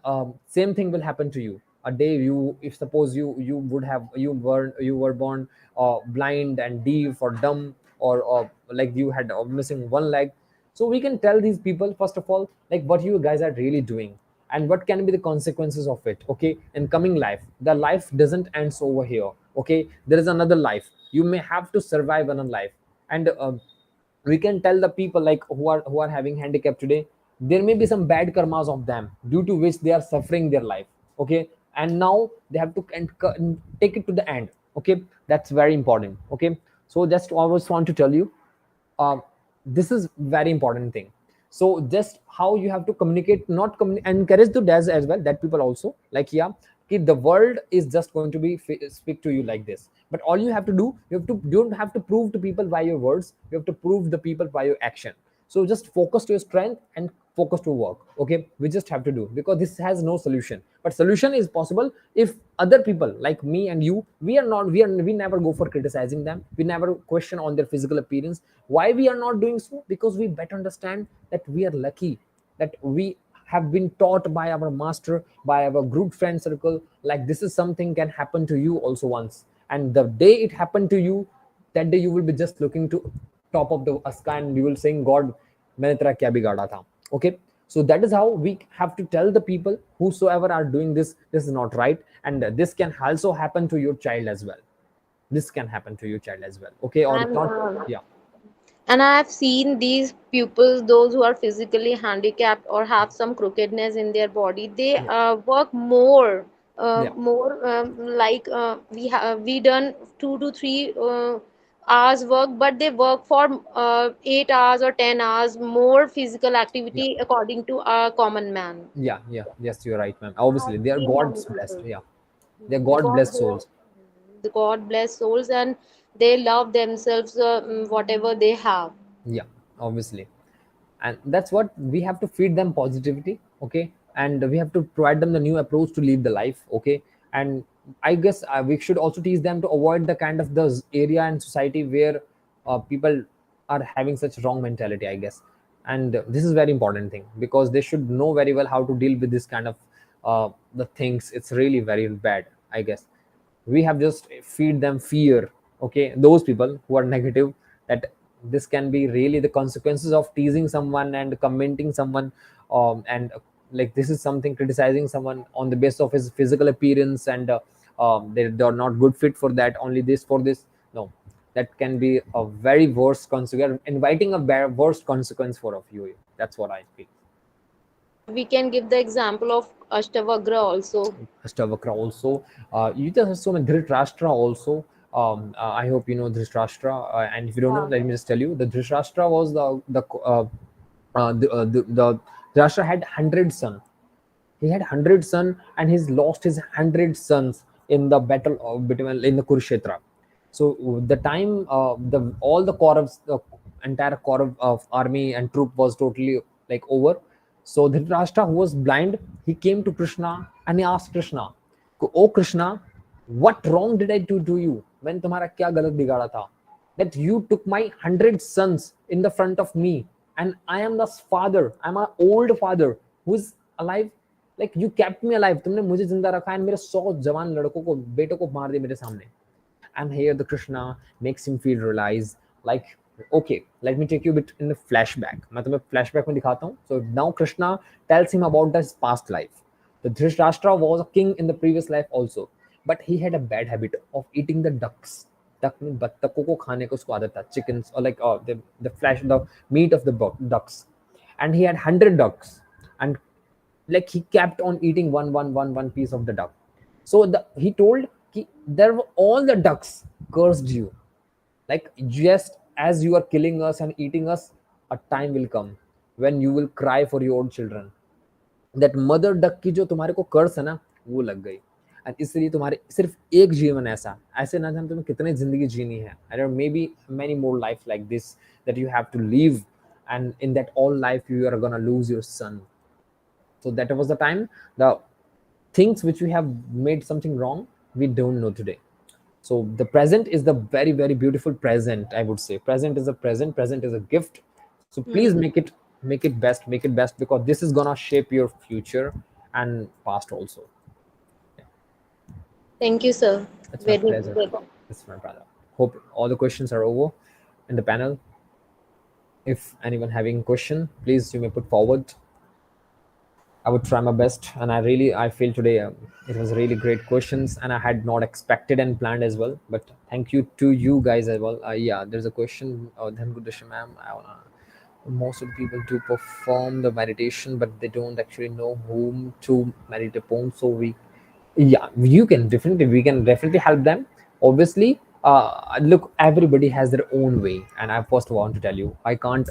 same thing will happen to you. A day you, if suppose you were born blind and deaf or dumb, or like you had missing one leg. So we can tell these people first of all like what you guys are really doing, and what can be the consequences of it. Okay, in coming life, the life doesn't ends over here. Okay, there is another life. You may have to survive another life. And we can tell the people like who are having handicap today, there may be some bad karmas of them due to which they are suffering their life. Okay, and now they have to take it to the end. Okay, that's very important. Okay, so just always want to tell you, uh, this is very important thing. So just how you have to communicate, not encourage to that as well, that people also like, yeah, okay, the world is just going to be speak to you like this, but all you have to do, you don't have to prove to people by your words, you have to prove the people by your action. So just focus to your strength and focus to work. Okay, we just have to do, because this has no solution, but solution is possible if other people like me and you, we never go for criticizing them, we never question on their physical appearance. Why we are not doing so? Because we better understand that we are lucky, that we have been taught by our master, by our group friend circle, like this is something can happen to you also once, and the day it happened to you, that day you will be just looking to top of the sky and you will saying, god, maine tera kya bigada tha. Okay, so that is how we have to tell the people whosoever are doing this, this is not right, and this can also happen to your child as well. This can happen to your child as well. Okay, or And not. Yeah. and I have seen these pupils, those who are physically handicapped or have some crookedness in their body, they Yeah. work more, Yeah. we done 2 to 3 hours work, but they work for 8 hours or 10 hours more physical Yeah. activity according to a common man. Yeah. Yeah. Yes, you're right, ma'am. I have Obviously they are seen many god's blessed. people. Yeah, they're god Because blessed souls. the God bless souls, and they love themselves, whatever they have. Yeah, obviously. And that's what we have to feed them positivity. Okay, and we have to provide them the new approach to live the life. Okay, and I guess we should also teach them to avoid the kind of the area and society where people are having such wrong mentality, I guess. And this is very important thing, because they should know very well how to deal with this kind of the things. It's really very bad, I guess. We have just feed them fear. Okay, those people who are negative, that this can be really the consequences of teasing someone and commenting someone, and like this is something criticizing someone on the basis of his physical appearance, and they're not good fit for that, only this for this. No, that can be a very worst consequence, inviting a worst consequence for of you. That's what I feel. We can give the example of Ashtavakra also. Astavakra also. You just have so many Dhritarashtra also. I hope you know Dhritarashtra, and if you don't know, Yeah. let me just tell you. The Dhritarashtra was the Dhritarashtra had 100 sons. He had 100 sons, and he's lost his 100 sons in the battle of between in the Kurukshetra. So the time the all the Kauravs, the entire Kaurav of army and troop was totally like over. So Dhritarashtra, who was blind, he came to Krishna and he asked Krishna, "Oh Krishna, what wrong did I do to you? मैंने तुम्हारा क्या गलत बिगाड़ा था? That you took my 100 sons in the front of me, and I am the father. I'm an old father who is alive. Like you kept me alive. तुमने मुझे जिंदा रखा and मेरे 100 जवान लड़कों को बेटों को मार दिया मेरे सामने." And here the Krishna makes him feel realize, like, okay, let me take you a bit in the flashback. मैं तुम्हें flashback में दिखाता हूँ. So now Krishna tells him about his past life. The Dhritarashtra was a king in the previous life also, but he had a bad habit of eating the ducks. Duck में बत्तखों को खाने को उसको आदत था, chickens or like the meat of the ducks, and he had 100 ducks, and like he kept on eating one piece of the duck. So he told there were all the ducks cursed you, like just as you are killing us and eating us, a time will come when you will cry for your own children. That mother duck की जो तुम्हारे को कर्स है ना, वो लग गई, and इसलिए तुम्हारे सिर्फ एक जीवन ऐसा, ऐसे ना जाने तुम्हें कितनी जिंदगी जीनी है, and maybe many more life like this that you have to live, and in that all life you are gonna lose your son. So that was the time, the things which we have made something wrong, we don't know today. So the present is the very, very beautiful present, I would say. Present is a present, present is a gift. So please make it best, make it best, because this is gonna shape your future and past also. Thank you, sir. It's my Very pleasure. good. It's my brother. Hope all the questions are over in the panel. If anyone having question, please you may put forward. I would try my best, and I feel today it was really great questions, and I had not expected and planned as well. But thank you to you guys as well. Yeah, there's a question. Then good ma'am. Most of the people do perform the meditation, but they don't actually know whom to meditate upon. So we can definitely help them. Obviously, look, everybody has their own way, and I first want to tell you, I can't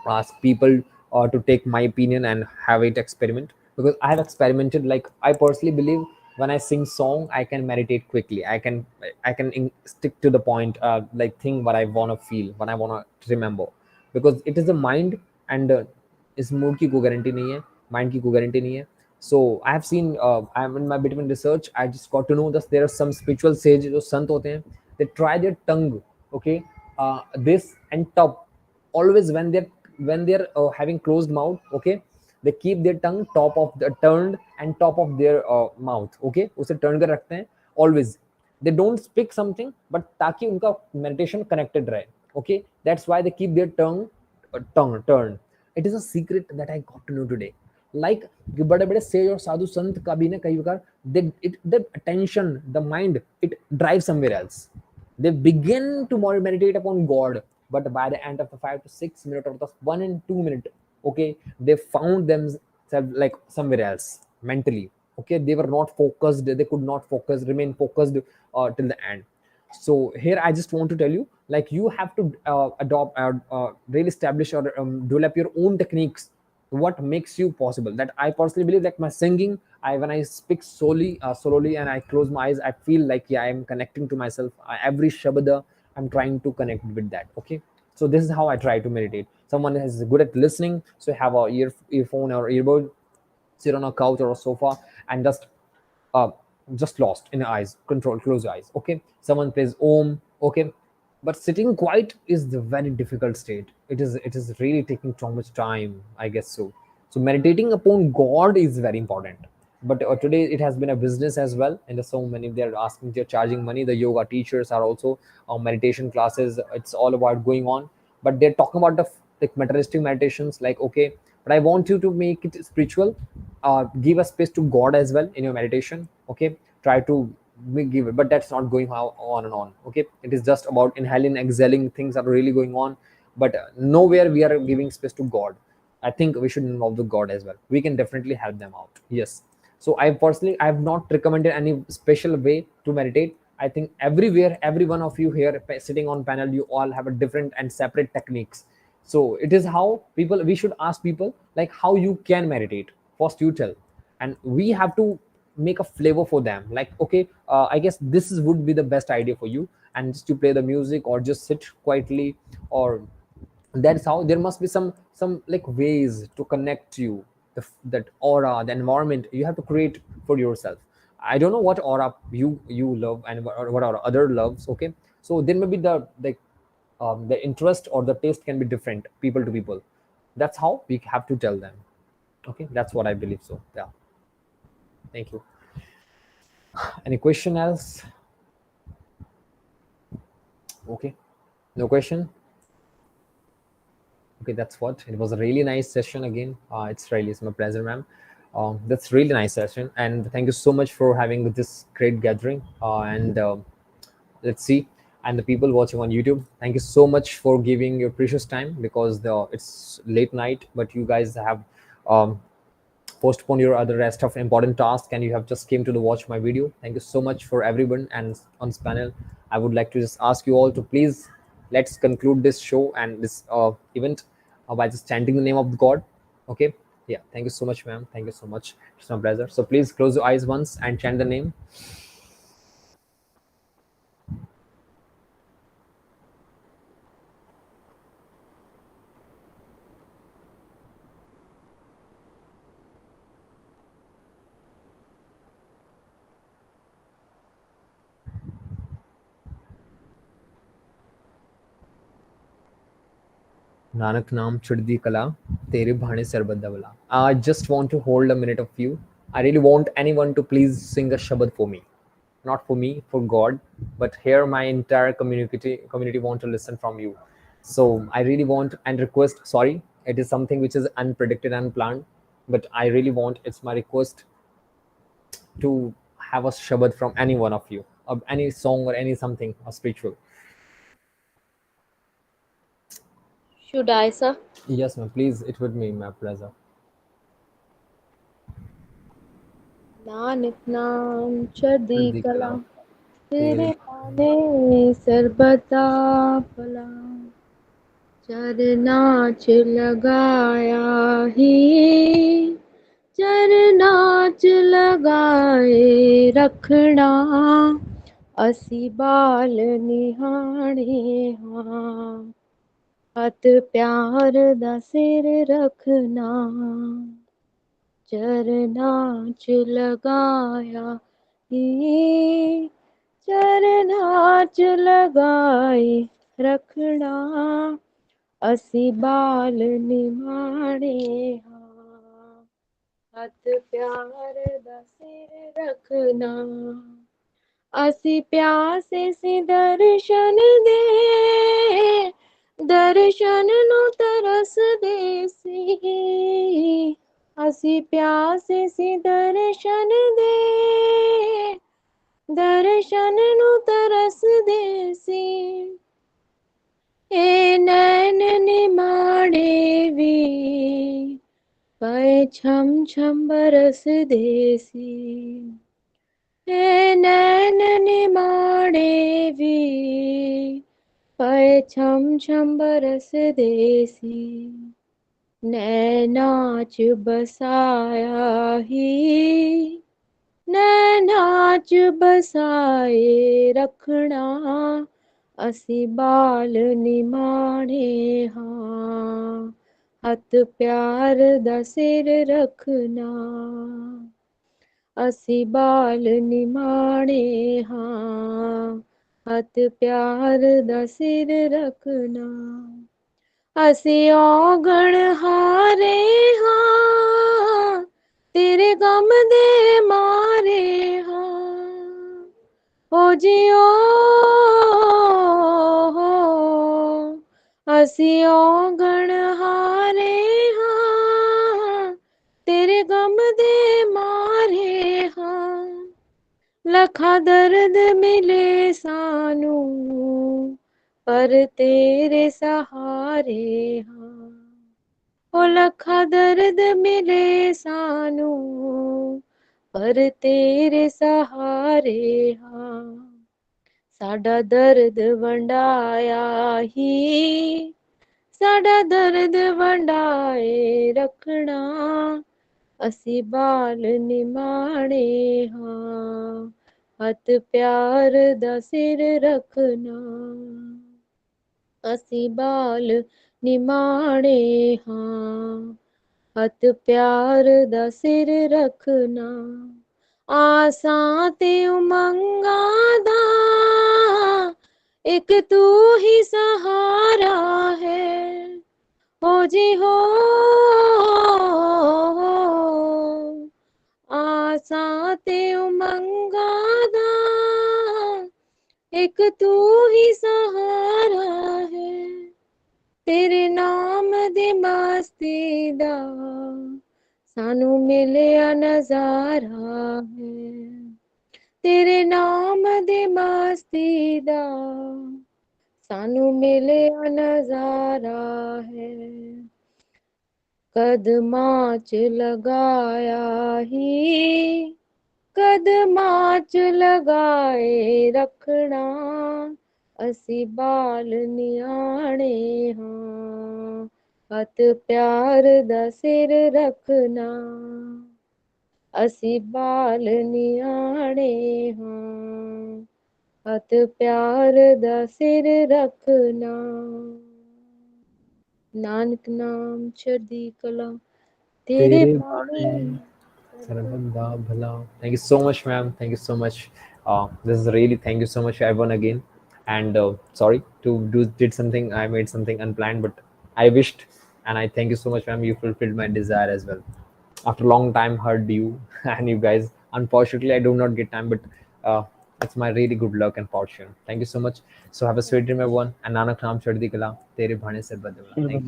ask people to take my opinion and have it experiment, because I have experimented. Like I personally believe when I sing song, I can meditate quickly. I can stick to the point, like think what I want to feel, what I want to remember, because it is the mind, and इस mood की कोई guarantee नहीं है, mind की कोई guarantee नहीं है. So I have seen, I'm in my between research, I just got to know that there are some spiritual sage जो संत होते हैं, they try their tongue, okay, this and top, always when they're having closed mouth, okay, they keep their tongue top of the turned and top of their mouth, okay, उसे turn कर रखते हैं always. They don't speak something, but ताकि उनका meditation connected रहे, okay, that's why they keep their tongue turned. It is a secret that I got to know today. Like बड़े बड़े says और साधु संत का भी ना कई बार the attention, the mind, it drives somewhere else. They begin to meditate upon God, but by the end of the 5 to 6 minutes or the 1 and 2 minutes, okay, they found themselves like somewhere else mentally, okay, they were not focused, they could not focus, remain focused till the end. So here I just want to tell you, like you have to adopt really establish or develop your own techniques, what makes you possible. That I personally believe, like my singing, when I speak slowly and I close my eyes, I feel like I am connecting to myself. Every shabada I'm trying to connect with that, okay. So this is how I try to meditate. Someone is good at listening, so have a earphone or earbud, sit on a couch or a sofa, and just lost in your eyes, close your eyes, okay. Someone plays om, okay, but sitting quiet is the very difficult state. It is really taking so much time, I guess. So meditating upon God is very important. But today it has been a business as well, and there's so many, they're asking, they're charging money. The yoga teachers are also meditation classes, it's all about going on. But they're talking about the like materialistic meditations, like okay, but I want you to make it spiritual. Give a space to God as well in your meditation. Okay, try to give it, but that's not going on and on. Okay, it is just about inhaling, exhaling, things are really going on, but nowhere we are giving space to God. I think we should involve the God as well. We can definitely help them out. Yes. So I personally, I have not recommended any special way to meditate. I think everywhere, every one of you here sitting on panel, you all have a different and separate techniques. So it is how people, we should ask people like how you can meditate. First you tell, and we have to make a flavor for them. Like okay, I guess this is would be the best idea for you, and just to play the music or just sit quietly, or that's how there must be some like ways to connect you. That aura, the environment you have to create for yourself. I don't know what aura you love and what are other loves. Okay, so there may be the interest or the taste can be different people to people. That's how we have to tell them. Okay, that's what I believe. So yeah, thank you. Any question else? Okay, no question. Okay, that's what. It was a really nice session again. It's my pleasure, ma'am. That's really nice session, and thank you so much for having this great gathering. And let's see, and the people watching on YouTube, thank you so much for giving your precious time, because it's late night, but you guys have um, postpone your other rest of important tasks, and you have just came to the watch my video. Thank you so much for everyone. And on this panel, I would like to just ask you all to please, let's conclude this show and this event by just chanting the name of God. Okay, yeah, thank you so much, ma'am. Thank you so much. It's my pleasure. So please close your eyes once and chant the name. Nanak Naam Chuddi Kala, Tere Bhane Sarbada Bala. I just want to hold a minute of you. I really want anyone to please sing a Shabad for me. Not for me, for God, but here my entire community want to listen from you. So I really want and request, sorry, it is something which is unpredicted and planned, but I really want, it's my request to have a Shabad from any one of you, of any song or any something or spiritual. Should I, sir? Yes, ma'am, please, it would be my pleasure. Nanak नाम चढ़दी Chuddi कला, Kala, तेरे Tere पाने सरबता भला। चरना च लगाया ही, चरना च लगाए रखना, असी बाल निहाणे हां। हथ प्यार दा सिर रखना, चरना च लगाया ही, चरना च लगाए रखना, असी बाल निमाणे हां। हथ प्यार दा सिर रखना, असी प्यासे सी दर्शन दे, दर्शन नु तरस दे सी। असी प्यासे सी दर्शन दे, दर्शन नु तरस दे सी। ए नैन निमाणे वी, पए छम छम बरस देसी। ए नैन निमाणे वी, पए छम छम बरस देसी। नैना च बसाया ही, नैना च बसाए रखना, असी बाल निमाणे हां। हथ प्यार दा सिर रखना, असी बाल निमाणे हां। हथ प्यार दा सिर रखना, असी औगण हारे हां, ਤੇਰੇ ਗਮ ਦੇ ਮਾਰੇ ਹਾਂ ਹੋ ਜਿਓ ਅਸੀਂ ਔਗਣ ਹਾਰੇ ਹਾਂ ਤੇਰੇ ਗਮ ਦੇ ਮਾਰੇ ਹਾਂ ਲੱਖਾਂ ਦਰਦ ਮਿਲੇ ਸਾਨੂੰ ਪਰ ਤੇਰੇ ਸਹਾਰੇ ਹਾਂ ਉਹ ਲੱਖਾਂ ਦਰਦ ਮਿਲੇ ਸਾਨੂੰ ਪਰ ਤੇਰੇ ਸਹਾਰੇ ਹਾਂ ਸਾਡਾ ਦਰਦ ਵੰਡਾਇਆ ਹੀ ਸਾਡਾ ਦਰਦ ਵੰਡਾਏ ਰੱਖਣਾ ਅਸੀਂ ਬਾਲ ਨਿਮਾਣੇ ਹਾਂ ਹੱਥ ਪਿਆਰ ਦਾ ਸਿਰ ਰੱਖਣਾ ਅਸੀਂ ਬਾਲ ਨਿਮਾਣੇ ਹਾਂ ਹੱਥ ਪਿਆਰ ਦਾ ਸਿਰ ਰੱਖਣਾ ਆਸਾਂ ਤੇ ਉਮੰਗਾਂ ਦਾ ਇੱਕ ਤੂੰ ਹੀ ਸਹਾਰਾ ਹੈ ਹੋ ਜੀ ਹੋ ਆਸਾਂ ਤੇ ਉਮੰਗਾਂ ਦਾ ਇੱਕ ਤੂੰ ਹੀ ਸਹਾਰਾ ਹੈ ਤੇਰੇ ਨਾਮ ਦੀ ਮਸਤੀ ਦਾ ਸਾਨੂੰ ਮਿਲਿਆ ਨਜ਼ਾਰਾ ਹੈ ਤੇਰੇ ਨਾਮ ਦੀ ਮਸਤੀ ਦਾ ਸਾਨੂੰ ਮਿਲਿਆ ਨਜ਼ਾਰਾ ਹੈ ਕਦਮਾਂ ਚ ਲਗਾਇਆ ਹੀ ਕਦਮਾਂ ਚ ਲਗਾਏ ਰੱਖਣਾ ਅਸੀਂ ਬਾਲ ਨਿਆਣੇ ਹਾਂ ਹੱਥ ਪਿਆਰ ਦਾ ਸਿਰ ਰੱਖਣਾ ਅਸੀਂ ਬਾਲ ਨਿਆਣੇ ਹਾਂ ਹੱਥ ਪਿਆਰ ਦਾ ਸਿਰ ਰੱਖਣਾ ਨਾਨਕ ਨਾਮ ਚੜ੍ਹਦੀ ਕਲਾ ਤੇਰੇ तेरे ਬਾਣੀ बाणी Sarabanda Bhala. Thank you so much, ma'am. Thank you so much. This is really thank you so much, everyone, again. And sorry to did something. I made something unplanned, but I wished, and I thank you so much, ma'am. You fulfilled my desire as well. After a long time, heard you and you guys. Unfortunately, I do not get time, but it's my really good luck and fortune. Thank you so much. So have a sweet dream, everyone. And Nanak Ram Chaddi Kala. Tere Bhane Sar Badla. Thank you.